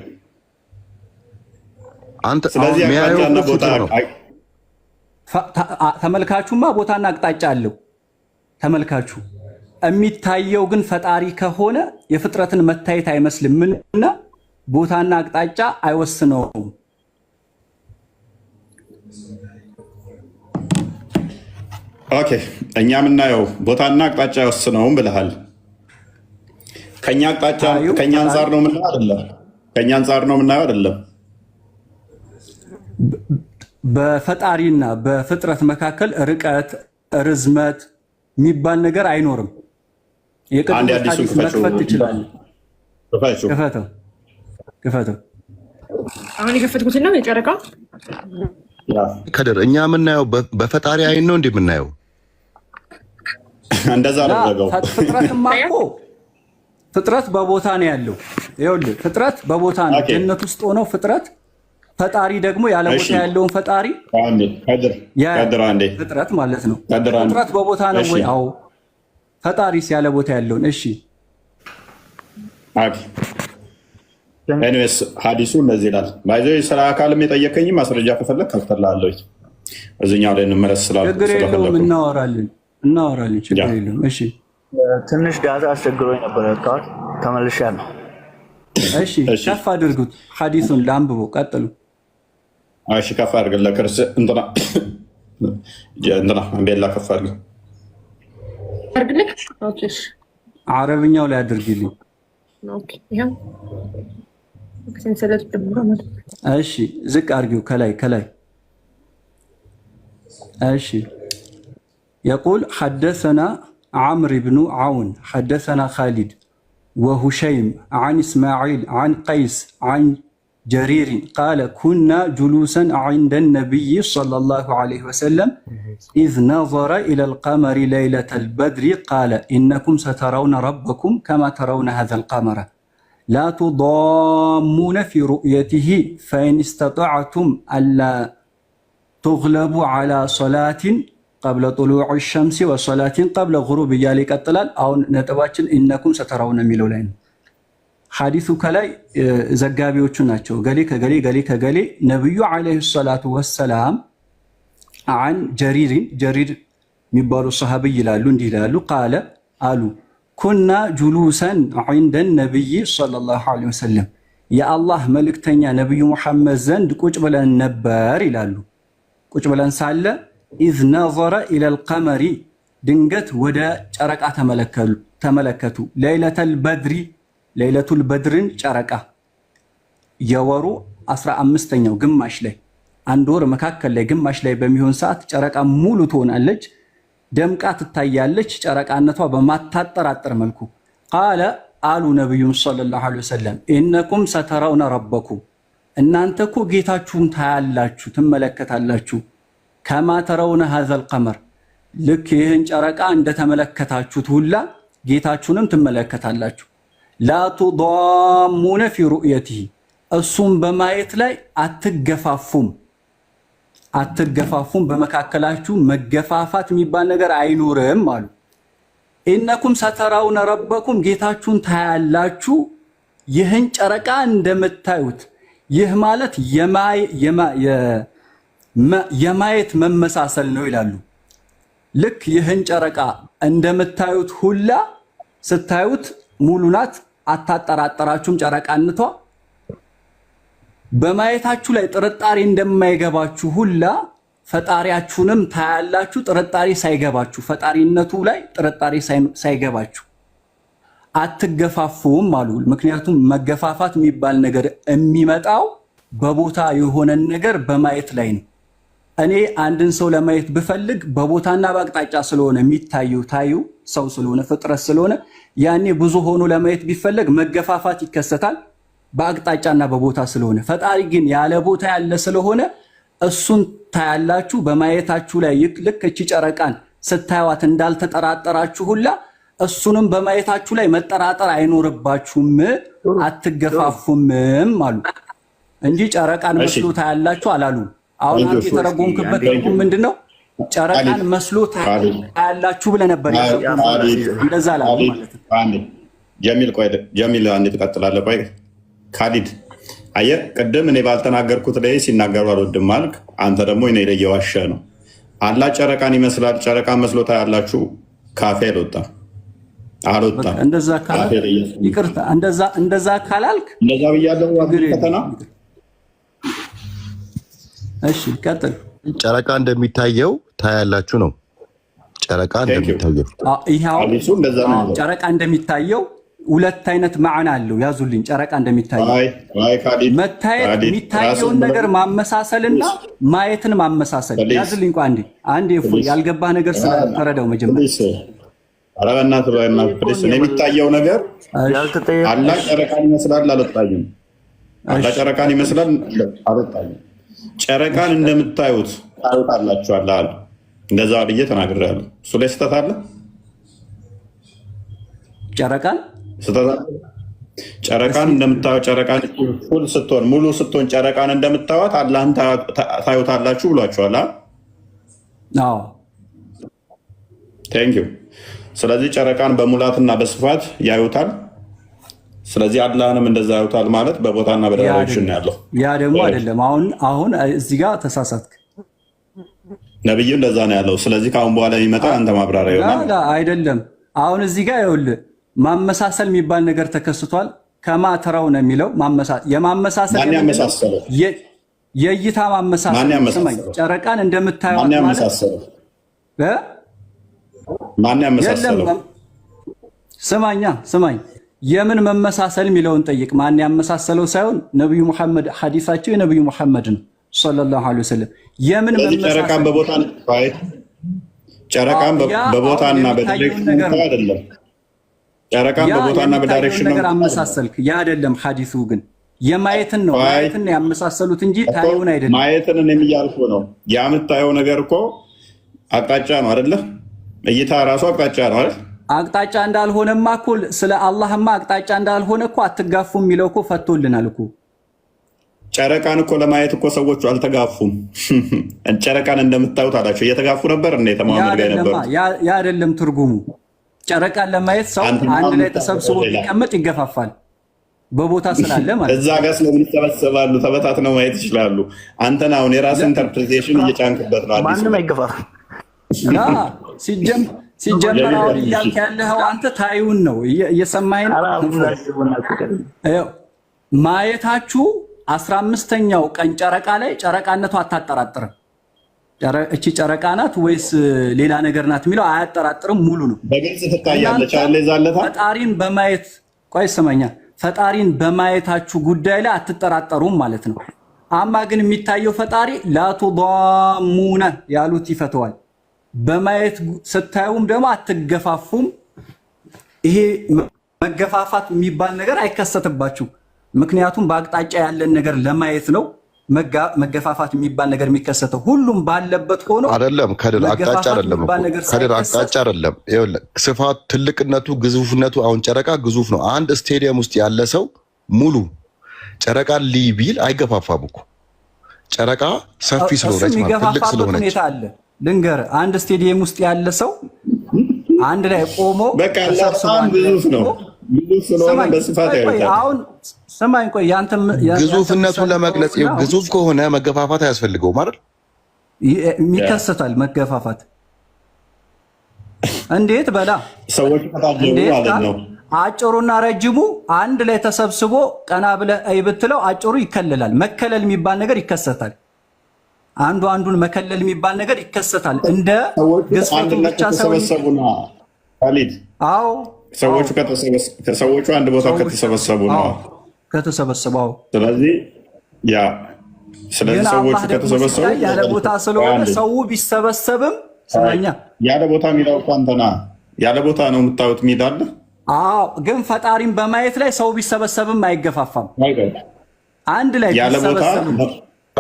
አንተ የሚያየው ቦታ ነው። ተመልካቹማ ቦታና አቅጣጫ አለው። ተመልካቹ የሚታየው ግን ፈጣሪ ከሆነ የፍጥረትን መታየት አይመስልም። ምንና ቦታና አቅጣጫ አይወስነውም። ኦኬ፣ እኛ የምናየው ቦታና አቅጣጫ አይወስነውም ብለሃል። ከኛ አቅጣጫ ከኛ አንጻር ነው የምናየው አይደለም። ከኛ አንጻር ነው የምናየው አይደለም። በፈጣሪና በፍጥረት መካከል ርቀት ርዝመት የሚባል ነገር አይኖርም። የቅዱስ ሐዲስ መክፈት ትችላለህ። ክፈተው። አሁን የከፈትኩት ነው የጨረቃ ከድር እኛ የምናየው በፈጣሪ አይን ነው እንዴ የምናየው? እንደዛ አደረገው። ፍጥረት በቦታ ነው ያለው። ይኸውልህ ፍጥረት በቦታ ነው። ጀነት ውስጥ ሆነው ፍጥረት ፈጣሪ ደግሞ ያለ ቦታ ያለውን ፈጣሪ ፍጥረት ማለት ነው። ፍጥረት በቦታ ነው ወይ? አዎ። ፈጣሪስ ያለ ቦታ ያለውን? እሺ። ኤኒዌይስ ሐዲሱ እንደዚህ ይላል። ባይዘው ስለ አካልም የጠየቀኝ ማስረጃ ከፈለግ ከፍተላለሁ። እዚህኛው ላይ እንመለስ ስለፈለኩ እናወራለን። ችግር የለውም። እሺ። ትንሽ ዳታ አስቸግሮኝ ነበር ያልከዋት ተመልሻለሁ። እሺ፣ ከፍ አድርጉት ሐዲሱን ለአንብቦ ቀጥሉ። እሺ፣ ከፍ አድርግልህ ክርስ እንትና ቤላ ከፍ አድርግልህ። አረብኛው ላይ አድርግልኝ። እሺ፣ ዝቅ አድርጊው ከላይ። እሺ። يقول حدثنا عمرو بن عون حدثنا خالد وهشيم عن إسماعيل عن قيس عن جرير قال كنا جلوسا عند النبي صلى الله عليه وسلم إذ نظر إلى القمر ليلة البدر قال إنكم سترون ربكم كما ترون هذا القمر لا تضامون في رؤيته فإن استطعتم ألا تغلبوا على صلاة قبل طلوع الشمس وصلاة قبل غروب يالي قتلال أو نتباتشن إنكم سترون ميلولين حديث كلاي زقابيوቹ ናቸው ገሌ ከገሌ ነብዩ عليه الصلاة والسلام عن جرير የሚባሉ ሰሃቢ ይላሉ እንዲህ ይላሉ قال አሉ كنا جلوسا عند النبي صلى الله عليه وسلم የአላህ መልእክተኛ ነብዩ መሐመድ ዘንድ ቁጭ ብለን ነበር ይላሉ። ቁጭ ብለን ሳለ إذ نظر إلى القمر ድንገት ወደ ጨረቃ ተመለከቱ። ለይለቱል በድርን ጨረቃ የወሩ 15ኛው ግማሽ ላይ አንድ ወር መካከል ላይ ግማሽ ላይ በሚሆን ሰዓት ጨረቃ ሙሉ ትሆናለች፣ ደምቃ ትታያለች። ጨረቃነቷ በማታጠራጥር መልኩ ቃለ አሉ ነብዩም ሰለላሁ ዐለይሂ ወሰለም ኢነኩም ሰተረውነ ረበኩም እናንተ እኮ ጌታችሁን ታያላችሁ ትመለከታላችሁ። ከማ ተረውነ ሀዘል ቀመር ልክ ይህን ጨረቃ እንደተመለከታችሁት ሁላ ጌታችሁንም ትመለከታላችሁ። ላ ቱዳሙነ ፊ ሩእየቲሂ እሱም በማየት ላይ አትገፋፉም፣ በመካከላችሁ መገፋፋት የሚባል ነገር አይኖርም አሉ። ኢነኩም ሰተራውነ ረበኩም ጌታችሁን ታያላችሁ ይህን ጨረቃ እንደምታዩት። ይህ ማለት የማየት መመሳሰል ነው ይላሉ። ልክ ይህን ጨረቃ እንደምታዩት ሁላ ስታዩት ሙሉ ናት፣ አታጠራጠራችሁም ጨረቃነቷ። በማየታችሁ ላይ ጥርጣሬ እንደማይገባችሁ ሁላ ፈጣሪያችሁንም ታያላችሁ ጥርጣሬ ሳይገባችሁ፣ ፈጣሪነቱ ላይ ጥርጣሬ ሳይገባችሁ አትገፋፉም አሉ። ምክንያቱም መገፋፋት የሚባል ነገር የሚመጣው በቦታ የሆነን ነገር በማየት ላይ ነው እኔ አንድን ሰው ለማየት ብፈልግ በቦታና በአቅጣጫ ስለሆነ ታዩ ሰው ስለሆነ ፍጥረት ስለሆነ ያኔ ብዙ ሆኖ ለማየት ቢፈለግ መገፋፋት ይከሰታል በአቅጣጫና በቦታ ስለሆነ። ፈጣሪ ግን ያለ ቦታ ያለ ስለሆነ እሱን ታያላችሁ። በማየታችሁ ላይ ልክ እቺ ጨረቃን ስታዩት እንዳልተጠራጠራችሁ ሁላ እሱንም በማየታችሁ ላይ መጠራጠር አይኖርባችሁም፣ አትገፋፉምም አሉ እንጂ ጨረቃን መስሎ ታያላችሁ አላሉ። አሁን አንተ የተረጎምክበት ምንድነው? ጨረቃን መስሎ ታያላችሁ ብለህ ነበር። እንደዛ አላሉ ማለት ነው። ጀሚል አንዴ ትቀጥላለህ። ቆይ ካሊድ አየህ፣ ቅድም እኔ ባልተናገርኩት ላይ ሲናገሩ አልወድም አልክ። አንተ ደግሞ እኔ ላይ እየዋሸህ ነው። አላህ ጨረቃን ይመስላል፣ ጨረቃን መስሎ ታያላችሁ። ካፌ አልወጣም። እንደዛ ካላልክ ይቅርታ፣ እንደዛ ካላልክ እንደዛ ብያለሁ። ፈተና እሺ፣ ቀጥል። ጨረቃ እንደሚታየው ታያላችሁ ነው። ጨረቃ እንደሚታየው ጨረቃ እንደሚታየው ሁለት አይነት ማዕና አለው። ያዙልኝ። ጨረቃ እንደሚታየው መታየት የሚታየውን ነገር ማመሳሰልና ማየትን ማመሳሰል። ያዙልኝ። አንዴ ያልገባህ ነገር ስለተረዳው መጀመሪያ የሚታየው ነገር አላህ ጨረቃን ይመስላል አልወጣኝም። አላህ ጨረቃን ይመስላል አልወጣኝም። ጨረቃን እንደምታዩት ታዩታላችኋል አለ። እንደዛ ብዬ ተናግሬያለሁ። እሱ ላይ ስህተት አለ? ጨረቃን እንደምታዩት ጨረቃን ፉል ስትሆን ሙሉ ስትሆን ጨረቃን እንደምታዩት አላህን ታዩታላችሁ ብሏችኋል። አዎ ቴንኪው። ስለዚህ ጨረቃን በሙላትና በስፋት ያዩታል። ስለዚህ አላህንም እንደዛ ያዩታል ማለት በቦታና በዳይሬክሽን ነው ያለው። ያ ደግሞ አይደለም። አሁን እዚህ ጋር ተሳሳትክ። ነብዩ እንደዛ ነው ያለው። ስለዚህ ከአሁን በኋላ የሚመጣ አንተ ማብራሪያ ይሆናል። አይደለም። አሁን እዚህ ጋር ይኸውልህ ማመሳሰል የሚባል ነገር ተከስቷል። ከማተራው ነው የሚለው የማመሳሰል የእይታ ማመሳሰል። ጨረቃን እንደምታዩት ማለት ማን ያመሳሰለው? ስማኝ የምን መመሳሰል የሚለውን ጠይቅ። ማን ያመሳሰለው ሳይሆን ነብዩ መሐመድ ሐዲሳቸው የነብዩ መሐመድ ነው ሰለላሁ ዐለይሂ ወሰለም። የምን መመሳሰል ጨረቃን በቦታና በዳይሬክሽን አይደለም። ጨረቃን በቦታና በዳይሬክሽን ነገር አመሳሰልክ። ያ አይደለም። ሐዲሱ ግን የማየትን ነው ያመሳሰሉት እንጂ ታየውን አይደለም። ማየትን እኔም እያልኩ ነው። ያ የምታየው ነገር እኮ አቅጣጫ ነው አይደለ? እይታ ራሱ አቅጣጫ ነው አይደል? አቅጣጫ እንዳልሆነማ እኮ ስለ አላህማ አቅጣጫ እንዳልሆነ እኮ አትጋፉ የሚለው እኮ ፈቶልናል እኮ። ጨረቃን እኮ ለማየት እኮ ሰዎቹ አልተጋፉም። ጨረቃን እንደምታዩት አላቸው። እየተጋፉ ነበር እንደ ተማምር ጋር ነበር። ያ አይደለም ትርጉሙ። ጨረቃን ለማየት ሰው አንድ ላይ ተሰብስቦ ቢቀመጥ ይገፋፋል በቦታ ስላለ ማለት። እዛ ጋር ስለምን ይሰበሰባሉ? ተበታትነው ማየት ይችላሉ። አንተን አሁን የራስ ኢንተርፕሬቴሽን እየጫንክበት ነው። ማንም አይገፋፋ ሲጀመር አሁን እያልክ ያለኸው አንተ ታዩን ነው እየሰማኸኝ ነው። ማየታችሁ 15ኛው ቀን ጨረቃ ላይ ጨረቃነቱ አታጠራጥርም። እቺ ጨረቃ ናት ወይስ ሌላ ነገር ናት የሚለው አያጠራጥርም። ሙሉ ነው፣ በግልጽ ትታያለች። ፈጣሪን በማየት ቆይ ስመኛ፣ ፈጣሪን በማየታችሁ ጉዳይ ላይ አትጠራጠሩም ማለት ነው። አማ ግን የሚታየው ፈጣሪ ላቱዳሙነ ያሉት ይፈተዋል። በማየት ስታዩም ደግሞ አትገፋፉም። ይሄ መገፋፋት የሚባል ነገር አይከሰትባችሁ። ምክንያቱም በአቅጣጫ ያለን ነገር ለማየት ነው መገፋፋት የሚባል ነገር የሚከሰተው። ሁሉም ባለበት ሆኖ አይደለም። ከድር አቅጣጫ አይደለም። ከድር አቅጣጫ አይደለም። ይኸውልህ ስፋት፣ ትልቅነቱ፣ ግዙፍነቱ። አሁን ጨረቃ ግዙፍ ነው። አንድ ስቴዲየም ውስጥ ያለ ሰው ሙሉ ጨረቃ ሊቢል አይገፋፋም እኮ። ጨረቃ ሰፊ ስለሆነች ማለት ትልቅ ስለሆነች ሁኔታ አለ። ልንገርህ፣ አንድ ስቴዲየም ውስጥ ያለ ሰው አንድ ላይ ቆሞ በቃ በጣም ግዙፍ ነው። ግዙፍ ስለሆነ በስፋት ያዩታል። አሁን ስማኝ፣ ቆይ ያንተም ግዙፍነቱን ለመግለጽ ግዙፍ ከሆነ መገፋፋት አያስፈልገውም አይደል? ይከሰታል መገፋፋት። እንዴት በላ ሰዎች ከታጀቡ ማለት ነው። አጭሩና ረጅሙ አንድ ላይ ተሰብስቦ ቀና ብለህ አይ ብትለው አጭሩ ይከለላል። መከለል የሚባል ነገር ይከሰታል። አንዱ አንዱን መከለል የሚባል ነገር ይከሰታል። እንደ ግዝፈቱ ብቻ ተሰበሰቡና ካሊድ አዎ፣ ሰዎቹ አንድ ቦታ ከተሰበሰቡ ነው ከተሰበሰበው። ስለዚህ ያ ስለዚህ ሰዎች ከተሰበሰቡ ያለ ቦታ ስለሆነ ሰው ቢሰበሰብም ስለኛ ያለ ቦታ የሚለው እኮ አንተና ያለ ቦታ ነው የምታዩት የሚላል። አዎ ግን ፈጣሪን በማየት ላይ ሰው ቢሰበሰብም አይገፋፋም። አንድ ላይ ያለ ቦታ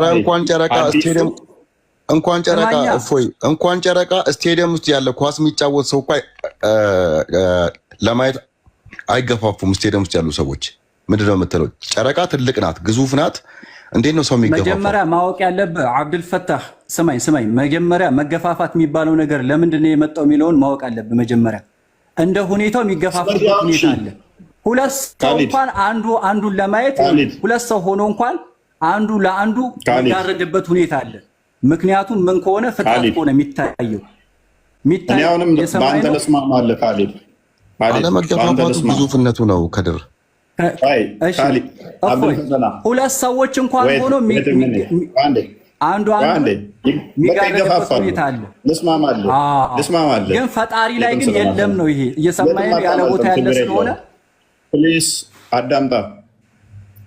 እንኳን ጨረቃ ስቴዲየም ውስጥ ያለ ኳስ የሚጫወት ሰው እኮ ለማየት አይገፋፉም። ስቴዲየም ውስጥ ያሉ ሰዎች ምንድነው የምትለው? ጨረቃ ትልቅ ናት፣ ግዙፍ ናት። እንዴት ነው ሰው የሚገፋፋው? መጀመሪያ ማወቅ ያለብህ አብዱልፈታህ ስማኝ፣ መጀመሪያ መገፋፋት የሚባለው ነገር ለምንድን ነው የመጣው የሚለውን ማወቅ አለብህ። መጀመሪያ እንደ ሁኔታው የሚገፋፋበት ሁኔታ አለ። ሁለት ሰው እንኳን አንዱን ለማየት ሁለት ሰው ሆኖ እንኳን አንዱ ለአንዱ የሚጋረድበት ሁኔታ አለ። ምክንያቱም ምን ከሆነ ፍጥረት ከሆነ የሚታየው እኔ አሁንም በአንተ ልስማማለህ ካሊድ። አለመገፋፋቱ ግዙፍነቱ ነው ከድር። ሁለት ሰዎች እንኳን ሆኖ አንዱ የሚጋረድበት ሁኔታ አለ። ልስማማለህ፣ ግን ፈጣሪ ላይ ግን የለም ነው። ይሄ እየሰማኸኝ ነው? ያለ ቦታ ያለ ስለሆነ ፕሊስ አዳምጣ።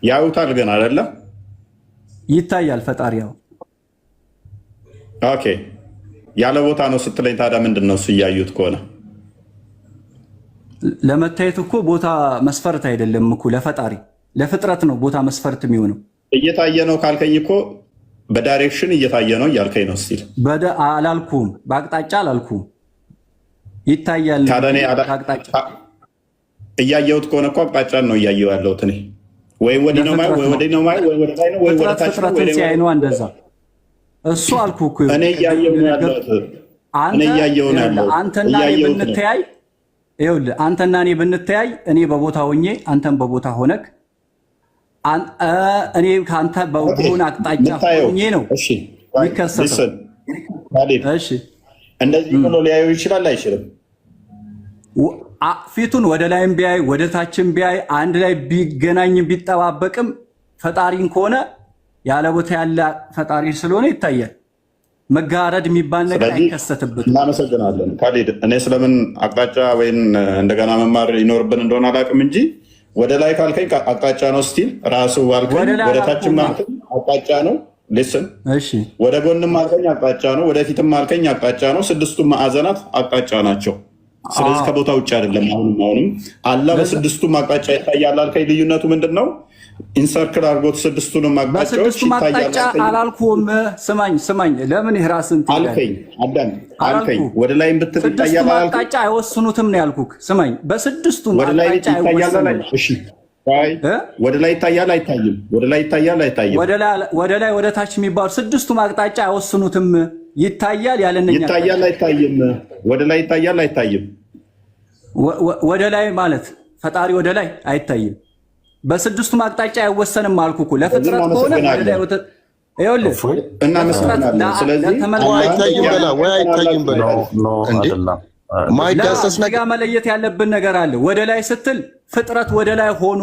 ያዩታል ግን አይደለ? ይታያል ፈጣሪ ያው። ኦኬ ያለ ቦታ ነው ስትለኝ ታዲያ ምንድን ነው እሱ? እያዩት ከሆነ ለመታየት እኮ ቦታ መስፈርት አይደለም እኮ ለፈጣሪ፣ ለፍጥረት ነው ቦታ መስፈርት የሚሆነው። እየታየ ነው ካልከኝ እኮ በዳይሬክሽን እየታየ ነው እያልከኝ ነው ስቲል። አላልኩም፣ በአቅጣጫ አላልኩም። ይታያል አቅጣጫ። እያየሁት ከሆነ እኮ አቅጣጫን ነው እያየሁ ያለሁት እኔ። ወይ ወዲህ ነው ማየው፣ ወይ ወዲህ ነው ማየው፣ ወይ ወደ ላይ ነው፣ ወይ ወደ ታች ነው። ፍጥረትን ሲያይ ነው እንደዛ። እሱ አልኩህ እኮ እኔ እያየሁ ነው ያለሁት። አንተና እኔ ብንተያይ፣ ይኸውልህ አንተና እኔ ብንተያይ፣ እኔ በቦታ ሆኜ አንተን በቦታ ሆነክ፣ እኔ ከአንተ በሆነ አቅጣጫ ሆኜ ነው የሚከሰተው። እሺ እንደዚህ ብሎ ሊያዩ ይችላል አይችልም? ፊቱን ወደ ላይም ቢያይ ወደ ታችም ቢያይ አንድ ላይ ቢገናኝ ቢጠባበቅም ፈጣሪን ከሆነ ያለ ቦታ ያለ ፈጣሪ ስለሆነ ይታያል። መጋረድ የሚባል ነገር አይከሰትበትም። እናመሰግናለን ካሊድ። እኔ ስለምን አቅጣጫ ወይም እንደገና መማር ይኖርብን እንደሆነ አላውቅም እንጂ ወደ ላይ ካልከኝ አቅጣጫ ነው ስቲል ራሱ ባልከኝ፣ ወደ ታችም አልከኝ አቅጣጫ ነው። ሊስን ወደ ጎንም አልከኝ አቅጣጫ ነው፣ ወደፊትም አልከኝ አቅጣጫ ነው። ስድስቱም ማዕዘናት አቅጣጫ ናቸው። ስለዚህ ከቦታ ውጭ አይደለም። አሁንም አላ በስድስቱም አቅጣጫ ይታያል አልከኝ። ልዩነቱ ምንድን ነው? ኢንሰርክል አድርጎት ስድስቱንም አቅጣጫዎች ይታያል አላልኩም። ስማኝ ለምን ራስን አልከኝ? አልከኝ ወደ ላይ ብትል ይታያል አላልኩም? አቅጣጫ አይወስኑትም ነው ያልኩህ። ስማኝ በስድስቱም ወደ ላይ ይታያል። እሺ ወደ ላይ ይታያል አይታይም? ወደ ላይ ይታያል አይታይም? ወደ ላይ ወደ ታች የሚባሉ ስድስቱም አቅጣጫ አይወስኑትም። ይታያል ያለነኛ ይታያል አይታይም? ወደ ላይ ይታያል አይታይም? ወደ ላይ ማለት ፈጣሪ ወደ ላይ አይታይም። በስድስቱም አቅጣጫ አይወሰንም አልኩህ እኮ። ለፍጥረት ከሆነ ወደ ላይ ይኸውልህ እናመሰግናለን። ስለዚህ አይታይም በላ ወይ አይታይም በላ እንዴ ማይዳሰስ ነገር መለየት ያለብን ነገር አለ። ወደ ላይ ስትል ፍጥረት ወደ ላይ ሆኖ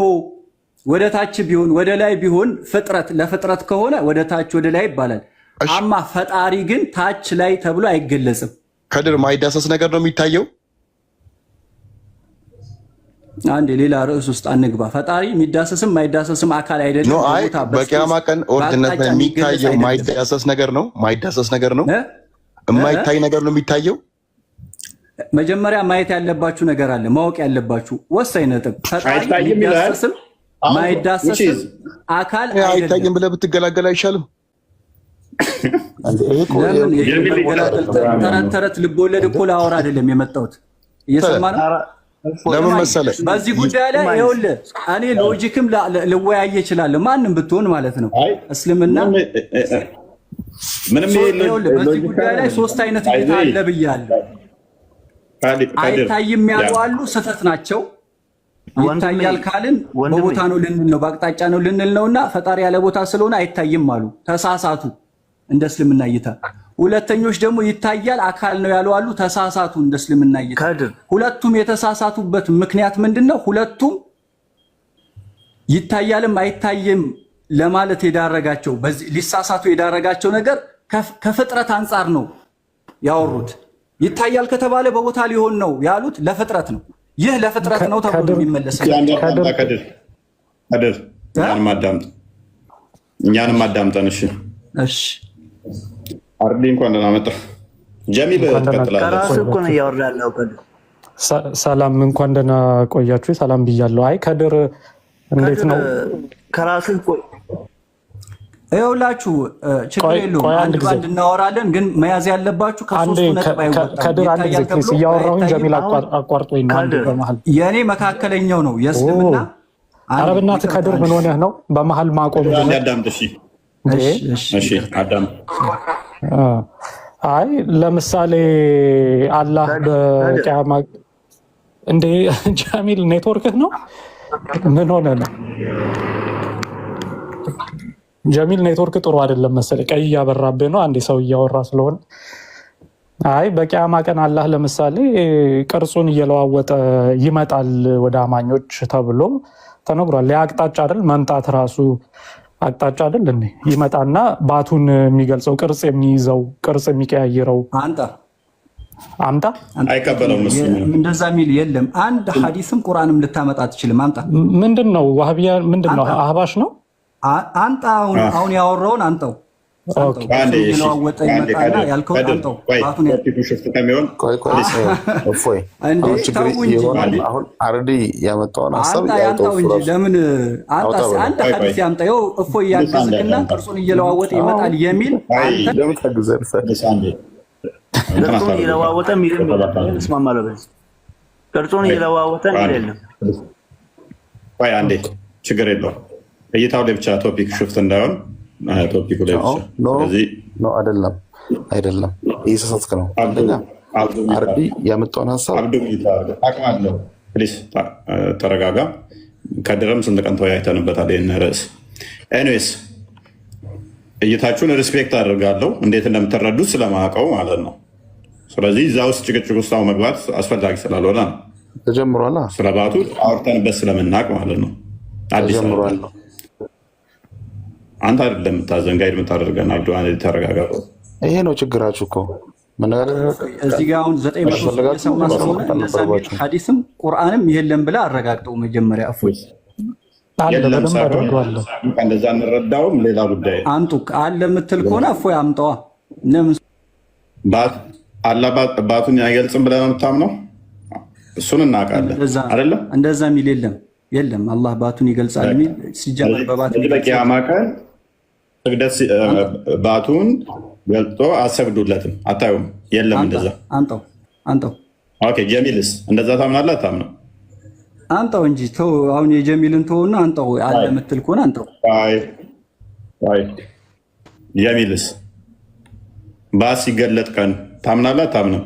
ወደ ታች ቢሆን ወደ ላይ ቢሆን ፍጥረት ለፍጥረት ከሆነ ወደ ታች ወደ ላይ ይባላል። አማ ፈጣሪ ግን ታች ላይ ተብሎ አይገለጽም። ከድር ማይዳሰስ ነገር ነው የሚታየው። አንዴ ሌላ ርዕስ ውስጥ አንግባ። ፈጣሪ የሚዳሰስም ማይዳሰስም አካል አይደለም። በቂያማ ቀን ኦርዲነት የሚታየው ማይዳሰስ ነገር ነው። ማይዳሰስ ነገር ነው። የማይታይ ነገር ነው የሚታየው። መጀመሪያ ማየት ያለባችሁ ነገር አለ፣ ማወቅ ያለባችሁ ወሳኝ ነጥብ። ፈጣሪ የሚዳሰስም ማይዳሰስም አካል አይታይም ብለህ ብትገላገል አይሻልም? ተረት ልቦለድ እኮ ላወራ አይደለም የመጣሁት። እየሰማ ነው። ለምን መሰለህ በዚህ ጉዳይ ላይ ይኸውልህ እኔ ሎጂክም ልወያየ እችላለሁ፣ ማንም ብትሆን ማለት ነው። እስልምና ምንም በዚህ ጉዳይ ላይ ሶስት አይነት እይታ አለ ብያለሁ። አይታይም ያሉ አሉ፣ ስህተት ናቸው። ይታያል ካልን በቦታ ነው ልንል ነው፣ በአቅጣጫ ነው ልንል ነውና ፈጣሪ ያለ ቦታ ስለሆነ አይታይም አሉ፣ ተሳሳቱ። እንደ እስልምና እይታ ሁለተኞች ደግሞ ይታያል አካል ነው ያሉ አሉ፣ ተሳሳቱ። እንደ እስልምና እይታ ሁለቱም የተሳሳቱበት ምክንያት ምንድነው? ሁለቱም ይታያልም አይታይም ለማለት የዳረጋቸው በዚህ ሊሳሳቱ የዳረጋቸው ነገር ከፍጥረት አንጻር ነው ያወሩት። ይታያል ከተባለ በቦታ ሊሆን ነው ያሉት፣ ለፍጥረት ነው። ይህ ለፍጥረት ነው ተብሎ የሚመለስ እኛንም አዳምጠን። እሺ እሺ አርዲ እንኳን ደህና መጣህ። ጀሚል ተቀጥላለህ። ከራስህ እኮ ነው እያወራህ ያለው። ሰላም እንኳን ደህና ቆያችሁ። ሰላም ብያለሁ። አይ ከድር እንዴት ነው? ከራስህ ቆይ ይኸውላችሁ ችግር የለውም። አንድ ባንድ እናወራለን፣ ግን መያዝ ያለባችሁ ከሶስቱ ነጥብ አይወጣም። ከድር አንድ ጊዜ ፕሊስ እያወራሁኝ ጀሚል አቋርጦኝ ነው አንድ በመሀል። የእኔ መካከለኛው ነው የእስልምና። ኧረ በእናትህ ከድር ምን ሆነህ ነው በመሀል ማቆም? አዳምጥ። እሺ አዳምጥ። አይ ለምሳሌ አላህ በቂያማ እንዴ ጀሚል ኔትወርክህ ነው ምን ሆነ ነው? ጀሚል ኔትወርክ ጥሩ አይደለም መሰለኝ፣ ቀይ እያበራብህ ነው። አንዴ ሰው እያወራ ስለሆነ። አይ በቂያማ ቀን አላህ ለምሳሌ ቅርጹን እየለዋወጠ ይመጣል ወደ አማኞች ተብሎ ተነግሯል። የአቅጣጫ አይደል መምጣት ራሱ አቅጣጫ አይደል እንዴ? ይመጣና ባቱን የሚገልጸው ቅርጽ የሚይዘው ቅርጽ የሚቀያይረው አምጣ አይቀበለውም። እሱ እንደዛ የሚል የለም። አንድ ሐዲስም ቁርአንም ልታመጣ አትችልም። አምጣ። ምንድነው ዋህቢያ? ምንድነው አህባሽ ነው? አንጣ አሁን ያወራውን አንጣው። ለዋወጠ ይመጣና ያልከው አንጣው። ባቱን አሁን አርዲ ያመጣውን ሐሳብ ያንጣው እንጂ ለምን አንድ ሐዲስ ያምጣ። ይኸው እፎይ ያግዝክና ቅርጹን እየለዋወጠ ይመጣል የሚል ለምን ታግዘን ቅርጹን እየለዋወጠ የሚል እስማማለሁ። ቅርጹን እየለዋወጠ የሚል የለም። ቆይ አንዴ ችግር የለውም። እይታው ላይ ብቻ ቶፒክ ሽፍት እንዳይሆን ቶፒኩ ላይ ብቻ። ስለዚህ አይደለም እየተሳሳትክ ነው። አንደኛ አርዲ ያመጣውን ሐሳብ አቅማለሁ። ፕሊስ ተረጋጋ። ከድረም ስንት ቀን ተወያይተንበታል ይህን ርዕስ። ኤኒዌይስ እይታችሁን ሪስፔክት አድርጋለሁ፣ እንዴት እንደምትረዱት ስለማውቀው ማለት ነው። ስለዚህ እዛ ውስጥ ጭቅጭቅ ውስጥ መግባት አስፈላጊ ስላልሆነ ነው። ተጀምሯል። ስለባቱ አውርተንበት ስለምናውቅ ማለት ነው። አዲስ ተጀምሯል። አንተ አይደለም የምታዘን ጋይድ የምታደርገን አብዱ። ተረጋጋ። ይሄ ነው ችግራችሁ እኮ መነጋገር። እዚህ ጋር አሁን 900 ሰው ስለሆነ ሐዲስም ቁርአንም የለም ብለህ አረጋግጠው መጀመሪያ። እፎይ እንደዛ እንረዳውም ሌላ ጉዳይ። አንጡ አለ የምትል ከሆነ እፎይ አምጣዋ። አላህ ባቱን አይገልጽም ብለህ ነው የምታምነው? እሱን እናውቃለን አይደለም? እንደዛ የሚል የለም። አላህ ባቱን ይገልጻል የሚል ሲጀመር በባቱ በቂያማ ቀን ስግደት ባቱን ገልጦ አሰግዱለትም አታዩም? የለም እንደዛ። አንጣው። ኦኬ ጀሚልስ እንደዛ ታምናለህ አታምነው? አንጣው እንጂ ተው። አሁን የጀሚልን ተውና አንጣው አለ የምትል ከሆነ አንጣው። አይ ጀሚልስ ባስ ሲገለጥ ቀን ታምናለህ አታምነው?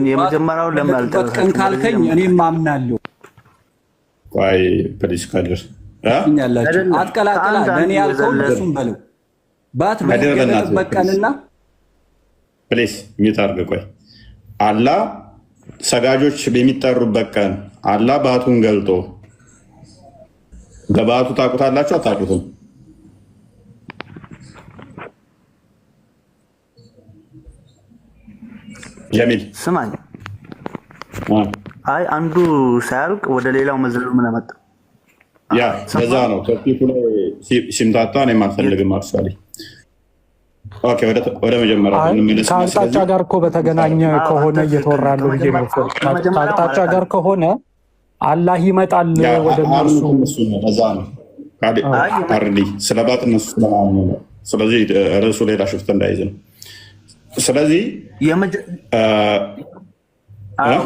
የመጀመሪያው ለምን አልተቀን ካልከኝ እኔም አምናለሁ። አይ ፕሊስ ካድር አትቀላቅላ። ለእኔ ያልከው እሱም በለው። ባት በገለጥበት ቀንና ፕሊስ ሚት አድርገህ ቆይ። አላህ ሰጋጆች በሚጠሩበት ቀን አላህ ባቱን ገልጦ በባቱ ታውቁታላችሁ አታውቁትም? ጀሚል ስማኝ። አይ አንዱ ሳያልቅ ወደ ሌላው መዝለሉ ምን አመጣ? ያ በዛ ነው ቶፒኩ ላይ ሲምታታ እኔም አልፈልግም። አክቹዋሊ ኦኬ፣ ወደ መጀመሪያ እንመለስ። ከአቅጣጫ ጋር እኮ በተገናኘ ከሆነ እየተወራ ያለው ብዬ ነው። ከአቅጣጫ ጋር ከሆነ አላህ ይመጣል ወደ እነርሱ። በዛ ነው አርዲ ስለባት እነሱ ስለማምኑ ነው። ስለዚህ ርዕሱ ሌላ ሽፍት እንዳይዝ ነው። ስለዚህ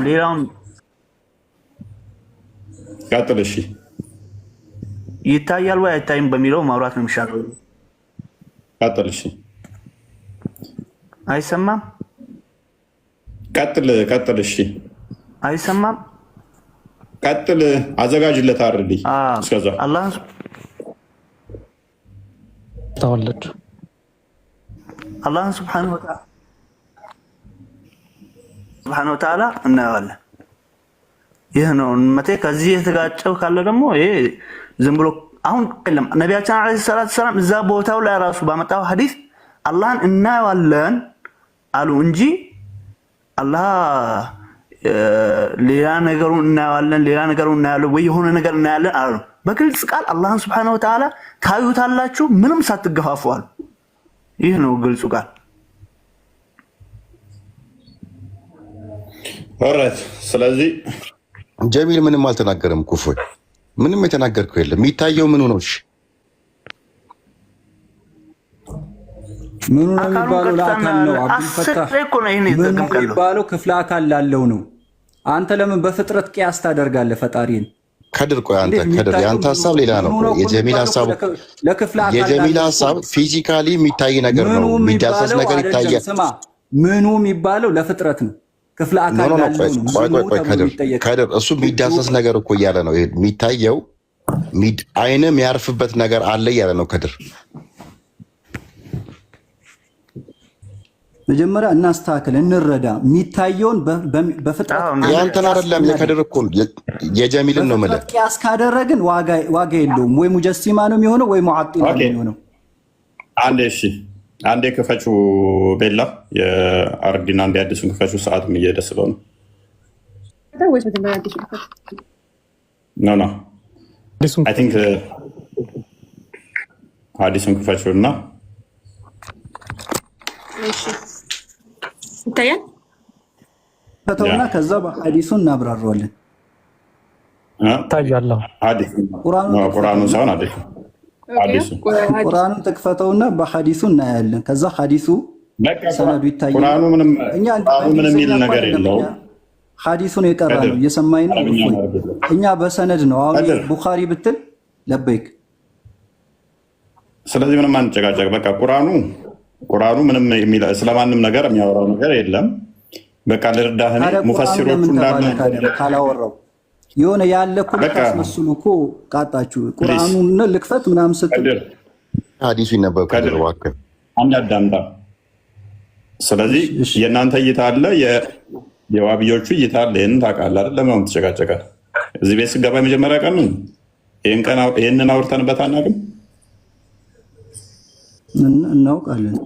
ሌላውን ቀጥል። እሺ ይታያል ወይ አይታይም በሚለው ማውራት ነው የሚሻለው። ቀጥል። እሺ አይሰማም? ቀጥል። እሺ አይሰማም? ቀጥል። አዘጋጅለት አርዲ። እስከዛ አላህ ተወለድ አላህ ሱብሓነሁ ወተዓላ እናየዋለን። ይህ ነው መቴ። ከዚህ የተጋጨው ካለ ደግሞ ይሄ ዝም ብሎ አሁን የለም። ነቢያችን ዓለይሂ ሰላቱ ወሰላም እዛ ቦታው ላይ ራሱ ባመጣው ሐዲስ አላህን እናየዋለን አሉ እንጂ አላህ ሌላ ነገሩን እናያለን፣ ሌላ ነገሩን እናያለን ወይ የሆነ ነገር እናያለን አሉ። በግልጽ ቃል አላህን ሱብሓነሁ ወተዓላ ታዩታላችሁ ምንም ሳትገፋፉ አሉ። ይህ ነው ግልጹ ቃል። ኦሬት ስለዚህ ጀሚል ምንም አልተናገረም። ኩፎይ ምንም የተናገርከው የለም። የሚታየው ምኑ ነው? እሺ ምኑ ነው የሚባለው? ለአካል ነው አብዱልፈታህ። ምኑ የሚባለው ክፍለ አካል ላለው ነው። አንተ ለምን በፍጥረት ቅያስ ታደርጋለህ ፈጣሪን? ከድር ቆይ አንተ ከድር የአንተ ሀሳብ ሌላ ነው። የጀሚል ሀሳብ የጀሚል ሀሳብ ፊዚካሊ የሚታይ ነገር ነው። የሚዳሰስ ነገር ይታያል። ስማ ምኑ የሚባለው ለፍጥረት ነው። ክፍለ አካል ላለው ነው። ከድር እሱ የሚዳሰስ ነገር እኮ እያለ ነው። የሚታየው አይን የሚያርፍበት ነገር አለ እያለ ነው ከድር። መጀመሪያ እናስተካክል፣ እንረዳ። የሚታየውን በፍጥረት ያንተን አይደለም የከድር እኮ የጀሚልን ነው ማለት ቅያስ ካደረግን ዋጋ የለውም። ወይ ሙጀሲማ ነው የሚሆነው ወይ ሙዓጢላ ነው የሚሆነው። አንዴ እሺ፣ አንዴ ክፈቹ ቤላ የአርዲና አንዴ አዲሱን ክፈቹ። ሰዓቱም እየሄደ ስለሆነ ኖ አይ ቲንክ አዲሱን ክፈቹ እና ይታያል ከተውና ከዛ በሐዲሱን እናብራራዋለን። ታያለሁ ቁርአኑን ሳይሆን ቁርአኑን ተክፈተውና በሐዲሱ እናያለን። ከዛ ሐዲሱ ሰነዱ ይታያል። ቁርአኑ ምንም የሚል ነገር የለውም። ሐዲሱን የቀራ ነው እየሰማኝ ነው። እኛ በሰነድ ነው። አሁን ቡኻሪ ብትል ለበይክ። ስለዚህ ምንም አንጨቃጨቅ። በቃ ቁርአኑ ምንም ስለማንም ነገር የሚያወራው ነገር የለም። በቃ ልርዳህ ሙፈሲሮቹ እንዳለ ካላወራው የሆነ ያለ እኮ ልታስመስሉ እኮ ቃጣችሁ። ቁርአኑን ልክፈት ምናምን ስትል ሐዲሱ ይነበብ ከድር እባክህ አንድ አዳምጣ። ስለዚህ የእናንተ እይታ አለ፣ የዋብዮቹ እይታ አለ። ይህንን ታውቃለህ አይደል? ለምን ትጨቃጨቃለህ? እዚህ ቤት ስገባ የመጀመሪያ ቀን ነው። ይህንን አውርተንበት አናውቅም። እናውቃለን።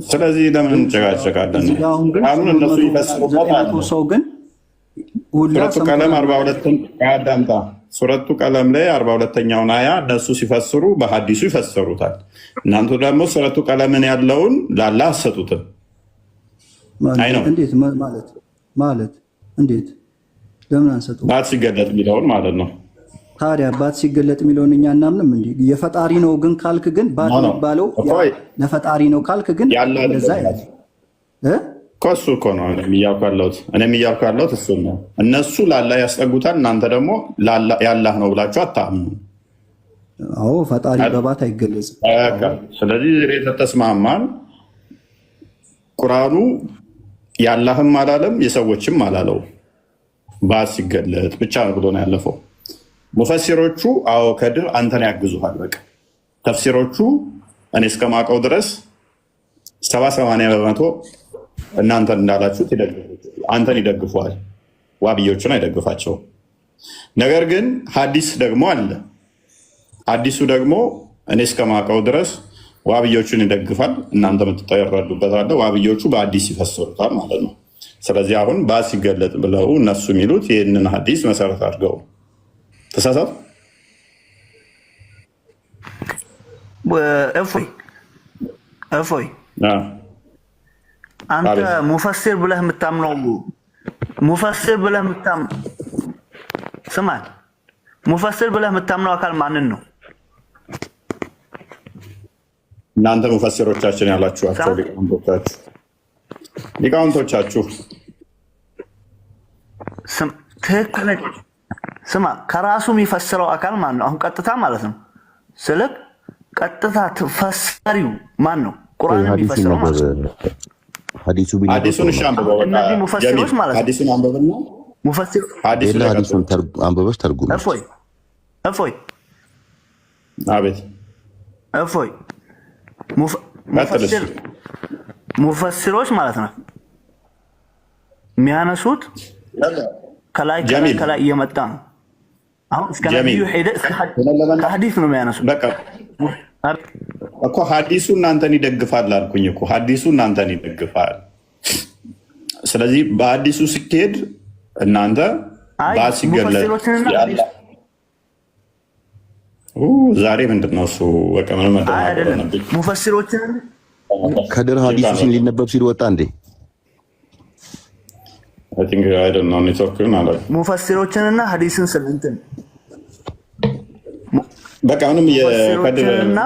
ስለዚህ ለምን እንጨቃጨቃለን? አሁን እነሱ ይፈስሩበታል። ሰው ግን ሱረቱ ቀለም 42 አዳምጣ። ሱረቱ ቀለም ላይ 42ኛውን አያ እነሱ ሲፈስሩ በሐዲሱ ይፈሰሩታል። እናንተ ደግሞ ሱረቱ ቀለምን ያለውን ላላ አሰጡትም። አይ ነው እንዴት ማለት እንዴት ለምን አንሰጡ? ባት ሲገለጥ የሚለውን ማለት ነው። ታዲያ ባት ሲገለጥ የሚለውን እኛ እናምንም እንዴ? የፈጣሪ ነው ግን ካልክ ግን ባት የሚባለው ለፈጣሪ ነው ካልክ ግን እንደዛ ያለ ከሱ እኮ ነው እኔም እያልኩ ያለሁት እሱ ነው። እነሱ ላላ ያስጠጉታል፣ እናንተ ደግሞ ያላህ ነው ብላችሁ አታምኑ። አዎ ፈጣሪ በባት አይገለጽም። ስለዚህ ተስማማን። ቁርአኑ ያላህም አላለም የሰዎችም አላለው፣ ባት ሲገለጥ ብቻ ነው ብሎ ነው ያለፈው። ሙፈሲሮቹ አዎ ከድር አንተን ያግዙሃል። በቃ ተፍሲሮቹ እኔ እስከማውቀው ድረስ 70-80 በመቶ እናንተን እንዳላችሁት አንተን ይደግፉሃል፣ ዋብዮቹን አይደግፋቸውም። ነገር ግን ሐዲስ ደግሞ አለ። ሐዲሱ ደግሞ እኔ እስከማውቀው ድረስ ዋብዮቹን ይደግፋል፣ እናንተ የምትጠረዱበት አለ። ዋብዮቹ በሐዲስ ይፈሰሩታል ማለት ነው። ስለዚህ አሁን ባስ ሲገለጥ ብለው እነሱ የሚሉት ይህንን ሐዲስ መሰረት አድርገው ተሳሳቱ። እፎይ አንተ ሙፈሲር ብለህ የምታምነው ስማል ሙፈሲር ብለህ የምታምነው አካል ማንን ነው? እናንተ ሙፈሲሮቻችን ያላችኋቸው ሊቃውንቶቻችሁ ትክክል። ስማ ከራሱ የሚፈስረው አካል ማን ነው? አሁን ቀጥታ ማለት ነው ስልክ ቀጥታ ፈሳሪው ማን ነው? ቁርአን የሚፈስረው ማለት ነው። ሐዲሱን አንብበው። እነዚህ ሙፈሲሮች ማለት ነው። ሐዲሱን አንብበና ሐዲሱን አንብበሽ ተርጉም። እፎይ አቤት እፎይ ሙፈሲሮች ማለት ነው የሚያነሱት ከላይ እየመጣ ነው። አሁን እስከ ነብዩ ሄደ ከሐዲስ ነው የሚያነሱት። በቃ እኮ ሐዲሱ እናንተን ይደግፋል አልኩኝ እኮ ሐዲሱ እናንተን ይደግፋል። ስለዚህ በአዲሱ ሲኬድ እናንተ ባት ሲገለጥ ዛሬ ምንድን ነው እሱ ሙፈሲሮችን ከድር ሀዲሱ ሊነበብ ሲል ወጣ እንዴ? ሙፈሲሮችንና ሀዲስን ስልንትን በቃ ምንም የከድርና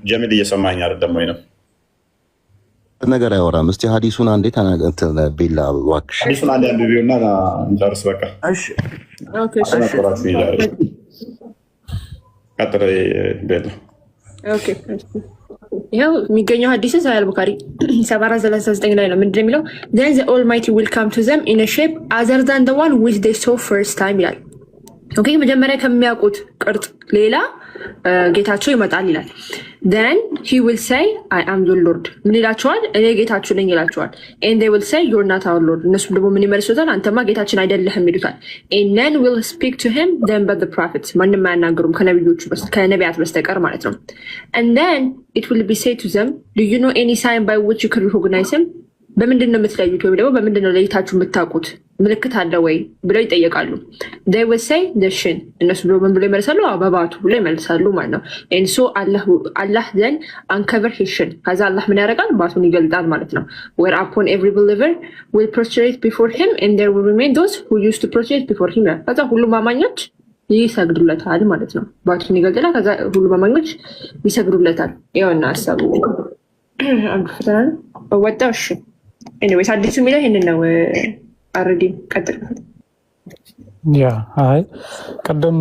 ጀሚል እየሰማኝ አይደለም ወይ ነው ነገር አያወራም። እስቲ ሀዲሱን አንዴ ተናገር ቤላ እባክሽ። ሀዲሱን አንዴ አንብቢውና እንጨርስ በቃ። እሺ ቀጥሎ ቤላ። ኦኬ ይኸው የሚገኘው ሀዲስ ሳሂህ አል-ቡኻሪ 7439 ላይ ነው። ምንድን ነው የሚለው? then the almighty will come to them in a shape other than the one which they saw first time ይላል። ኦኬ መጀመሪያ ከሚያውቁት ቅርጽ ሌላ ጌታቸው ይመጣል ይላል። then he will say I am the Lord ምን ይላቸዋል? እኔ ጌታችሁ ነኝ ይላቸዋል። and they will say you're not our Lord እነሱም ደግሞ ምን ይመልሱታል? አንተማ ጌታችን አይደለህም ይሉታል። and none will speak to him then but the prophets ማንም አያናገሩም ከነቢያት በስተቀር ማለት ነው። and then it will be said to them do you know any sign by which you can recognize him በምንድን ነው የምትለዩት ወይም ደግሞ በምንድን ነው ለይታችሁ የምታውቁት ምልክት አለ ወይ ብለው ይጠየቃሉ። they will say the shin እነሱ ምን ብለው ይመልሳሉ? በባቱ ብለው ይመልሳሉ ማለት ነው። and so Allah then uncover his shin ከዛ አላህ ምን ያደርጋል? ባቱን ይገልጣል ማለት ነው። whereupon every believer will prostrate before him and there will remain those who used to prostrate before him ከዛ ሁሉም አማኞች ይሰግዱለታል ማለት ነው። ባቱን ይገልጣል ከዛ ሁሉም አማኞች ይሰግዱለታል። ይኸውና ሀሳቡ አንዱ ፈተና ነው ወጣው። እሺ ኤኒዌይስ አዲሱ የሚለው ይሄንን ነው። አረዲ ቀጥል። ያ አይ ቅድም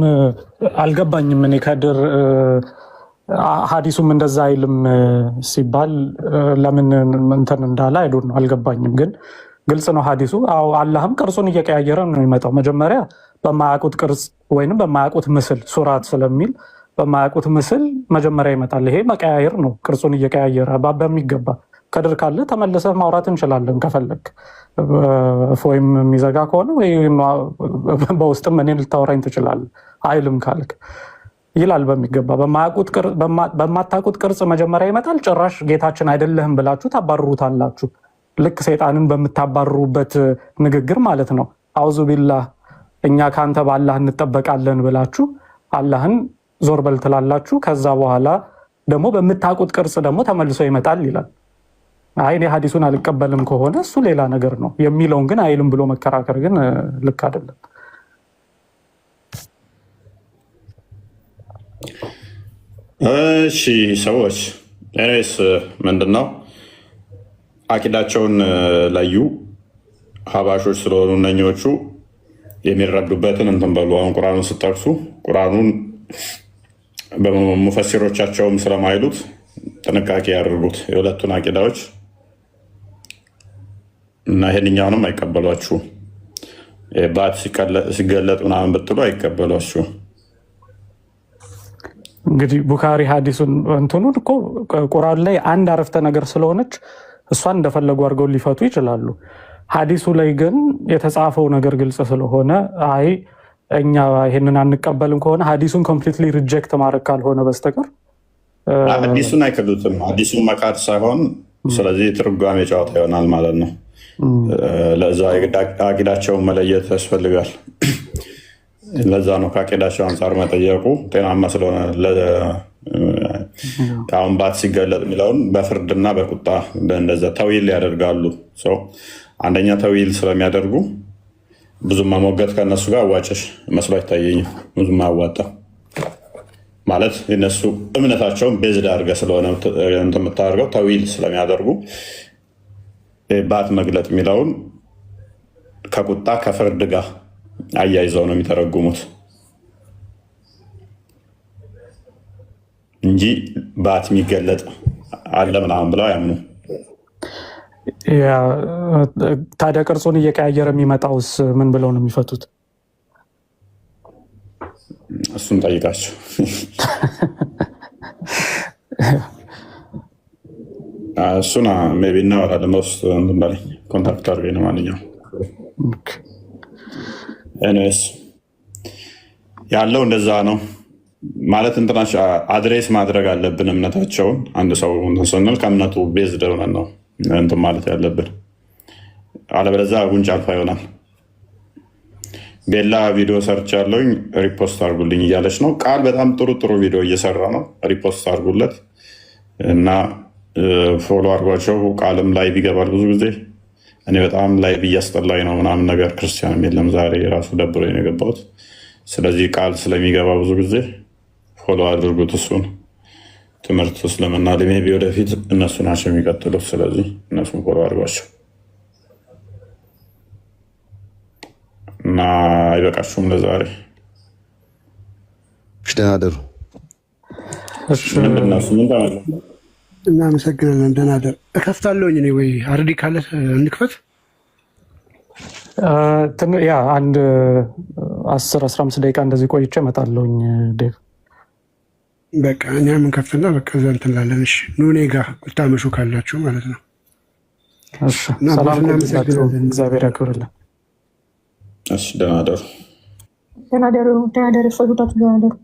አልገባኝም እኔ ከድር ሀዲሱም እንደዛ አይልም ሲባል ለምን እንትን እንዳለ አይዶን ነው አልገባኝም። ግን ግልጽ ነው ሀዲሱ። አዎ አላህም ቅርጹን እየቀያየረ ነው የሚመጣው። መጀመሪያ በማያውቁት ቅርጽ ወይንም በማያውቁት ምስል ሱራት ስለሚል በማያውቁት ምስል መጀመሪያ ይመጣል። ይሄ መቀያየር ነው፣ ቅርጹን እየቀያየረ በሚገባ ከድር ካለ ተመልሰህ ማውራት እንችላለን ከፈለግ ወይም የሚዘጋ ከሆነ ወይ በውስጥም እኔን ልታወራኝ ትችላለህ። አይልም ካልክ ይላል በሚገባ በማታውቁት ቅርጽ መጀመሪያ ይመጣል። ጭራሽ ጌታችን አይደለህም ብላችሁ ታባርሩታላችሁ። ልክ ሰይጣንን በምታባርሩበት ንግግር ማለት ነው። አውዙ ቢላህ እኛ ከአንተ በአላህ እንጠበቃለን ብላችሁ አላህን ዞር በል ትላላችሁ። ከዛ በኋላ ደግሞ በምታውቁት ቅርጽ ደግሞ ተመልሶ ይመጣል ይላል። አይ እኔ ሀዲሱን አልቀበልም ከሆነ እሱ ሌላ ነገር ነው የሚለውን ግን አይልም ብሎ መከራከር ግን ልክ አይደለም። እሺ ሰዎች እኔስ ምንድነው አቂዳቸውን ለዩ ሀባሾች ስለሆኑ እነኞቹ የሚረዱበትን እንትን በሉ። አሁን ቁርአኑን ስጠቅሱ ቁርአኑን በሙፈሲሮቻቸውም ስለማይሉት ጥንቃቄ ያድርጉት የሁለቱን አቂዳዎች እና ይሄንኛውንም አይቀበሏችሁ። ባት ሲገለጥ ምናምን ብትሉ አይቀበሏችሁ። እንግዲህ ቡኻሪ ሀዲሱን እንትኑን እኮ ቁርአን ላይ አንድ አረፍተ ነገር ስለሆነች እሷን እንደፈለጉ አድርገው ሊፈቱ ይችላሉ። ሀዲሱ ላይ ግን የተጻፈው ነገር ግልጽ ስለሆነ አይ እኛ ይሄንን አንቀበልም ከሆነ ሀዲሱን ኮምፕሊትሊ ሪጀክት ማድረግ ካልሆነ በስተቀር ሀዲሱን አይክዱትም። ሀዲሱን መካድ ሳይሆን ስለዚህ ትርጓሜ ጨዋታ ይሆናል ማለት ነው። ለዛ አቂዳቸውን መለየት ያስፈልጋል። ለዛ ነው ከአቂዳቸው አንጻር መጠየቁ ጤናማ ስለሆነ። አሁን ባት ሲገለጥ የሚለውን በፍርድና በቁጣ እንደዛ ተዊል ያደርጋሉ። አንደኛ ተዊል ስለሚያደርጉ ብዙም መሞገት ከእነሱ ጋር አዋጭሽ መስሎ አይታየኝም። ብዙም አያዋጣ ማለት የነሱ እምነታቸውን ቤዝድ አድርገህ ስለሆነ የምታደርገው ተዊል ስለሚያደርጉ ባት መግለጥ የሚለውን ከቁጣ ከፍርድ ጋር አያይዘው ነው የሚተረጉሙት እንጂ ባት የሚገለጥ አለ ምናምን ብለው አያምኑ። ታዲያ ቅርጹን እየቀያየረ የሚመጣውስ ምን ብለው ነው የሚፈቱት? እሱን ጠይቃቸው። እሱን ሜይ ቢ እናወራለን። በውስጥ እንትን በለኝ ኮንታክት አድርገኝ ነው ማንኛውም። ኤኒዌይስ ያለው እንደዛ ነው ማለት እንትናች አድሬስ ማድረግ አለብን እምነታቸውን። አንድ ሰው እንትን ስንል ከእምነቱ ቤዝድ ሆነን ነው እንትን ማለት ያለብን። አለበለዚያ ጉንጭ አልፋ ይሆናል። ቤላ ቪዲዮ ሰርች ያለውኝ ሪፖስት አድርጉልኝ እያለች ነው። ቃል በጣም ጥሩ ቪዲዮ እየሰራ ነው። ሪፖስት አድርጉለት እና ፎሎ አድርጓቸው። ቃልም ላይቭ ይገባል ብዙ ጊዜ። እኔ በጣም ላይቭ እያስጠላኝ ነው ምናምን ነገር ክርስቲያንም የለም ዛሬ ራሱ ደብሮኝ ነው የገባሁት። ስለዚህ ቃል ስለሚገባ ብዙ ጊዜ ፎሎ አድርጉት እሱን። ትምህርት እስልምና ሜይ ቢ ወደፊት እነሱ ናቸው የሚቀጥሉት። ስለዚህ እነሱን ፎሎ አድርጓቸው እና አይበቃችሁም ለዛሬ? ደህና ደሩ። እናመሰግናለን። ደህና ደር። እከፍታለሁኝ እኔ ወይ አርዲ ካለ እንክፈት። ያ አንድ 10-15 ደቂቃ እንደዚህ ቆይቼ እመጣለሁኝ ዴቭ። በቃ እኛም እንከፍትና በቃ እዛ እንትን እላለን። እሺ ኑ እኔ ጋር ብታመሹ ካላችሁ ማለት ነው። ሰላም፣ እግዚአብሔር ያክብርልን። እሺ ደህና ደሩ። ደህና ደሩ። ደህና ደሩ። ፈጉዳችሁ ደህና ደሩ።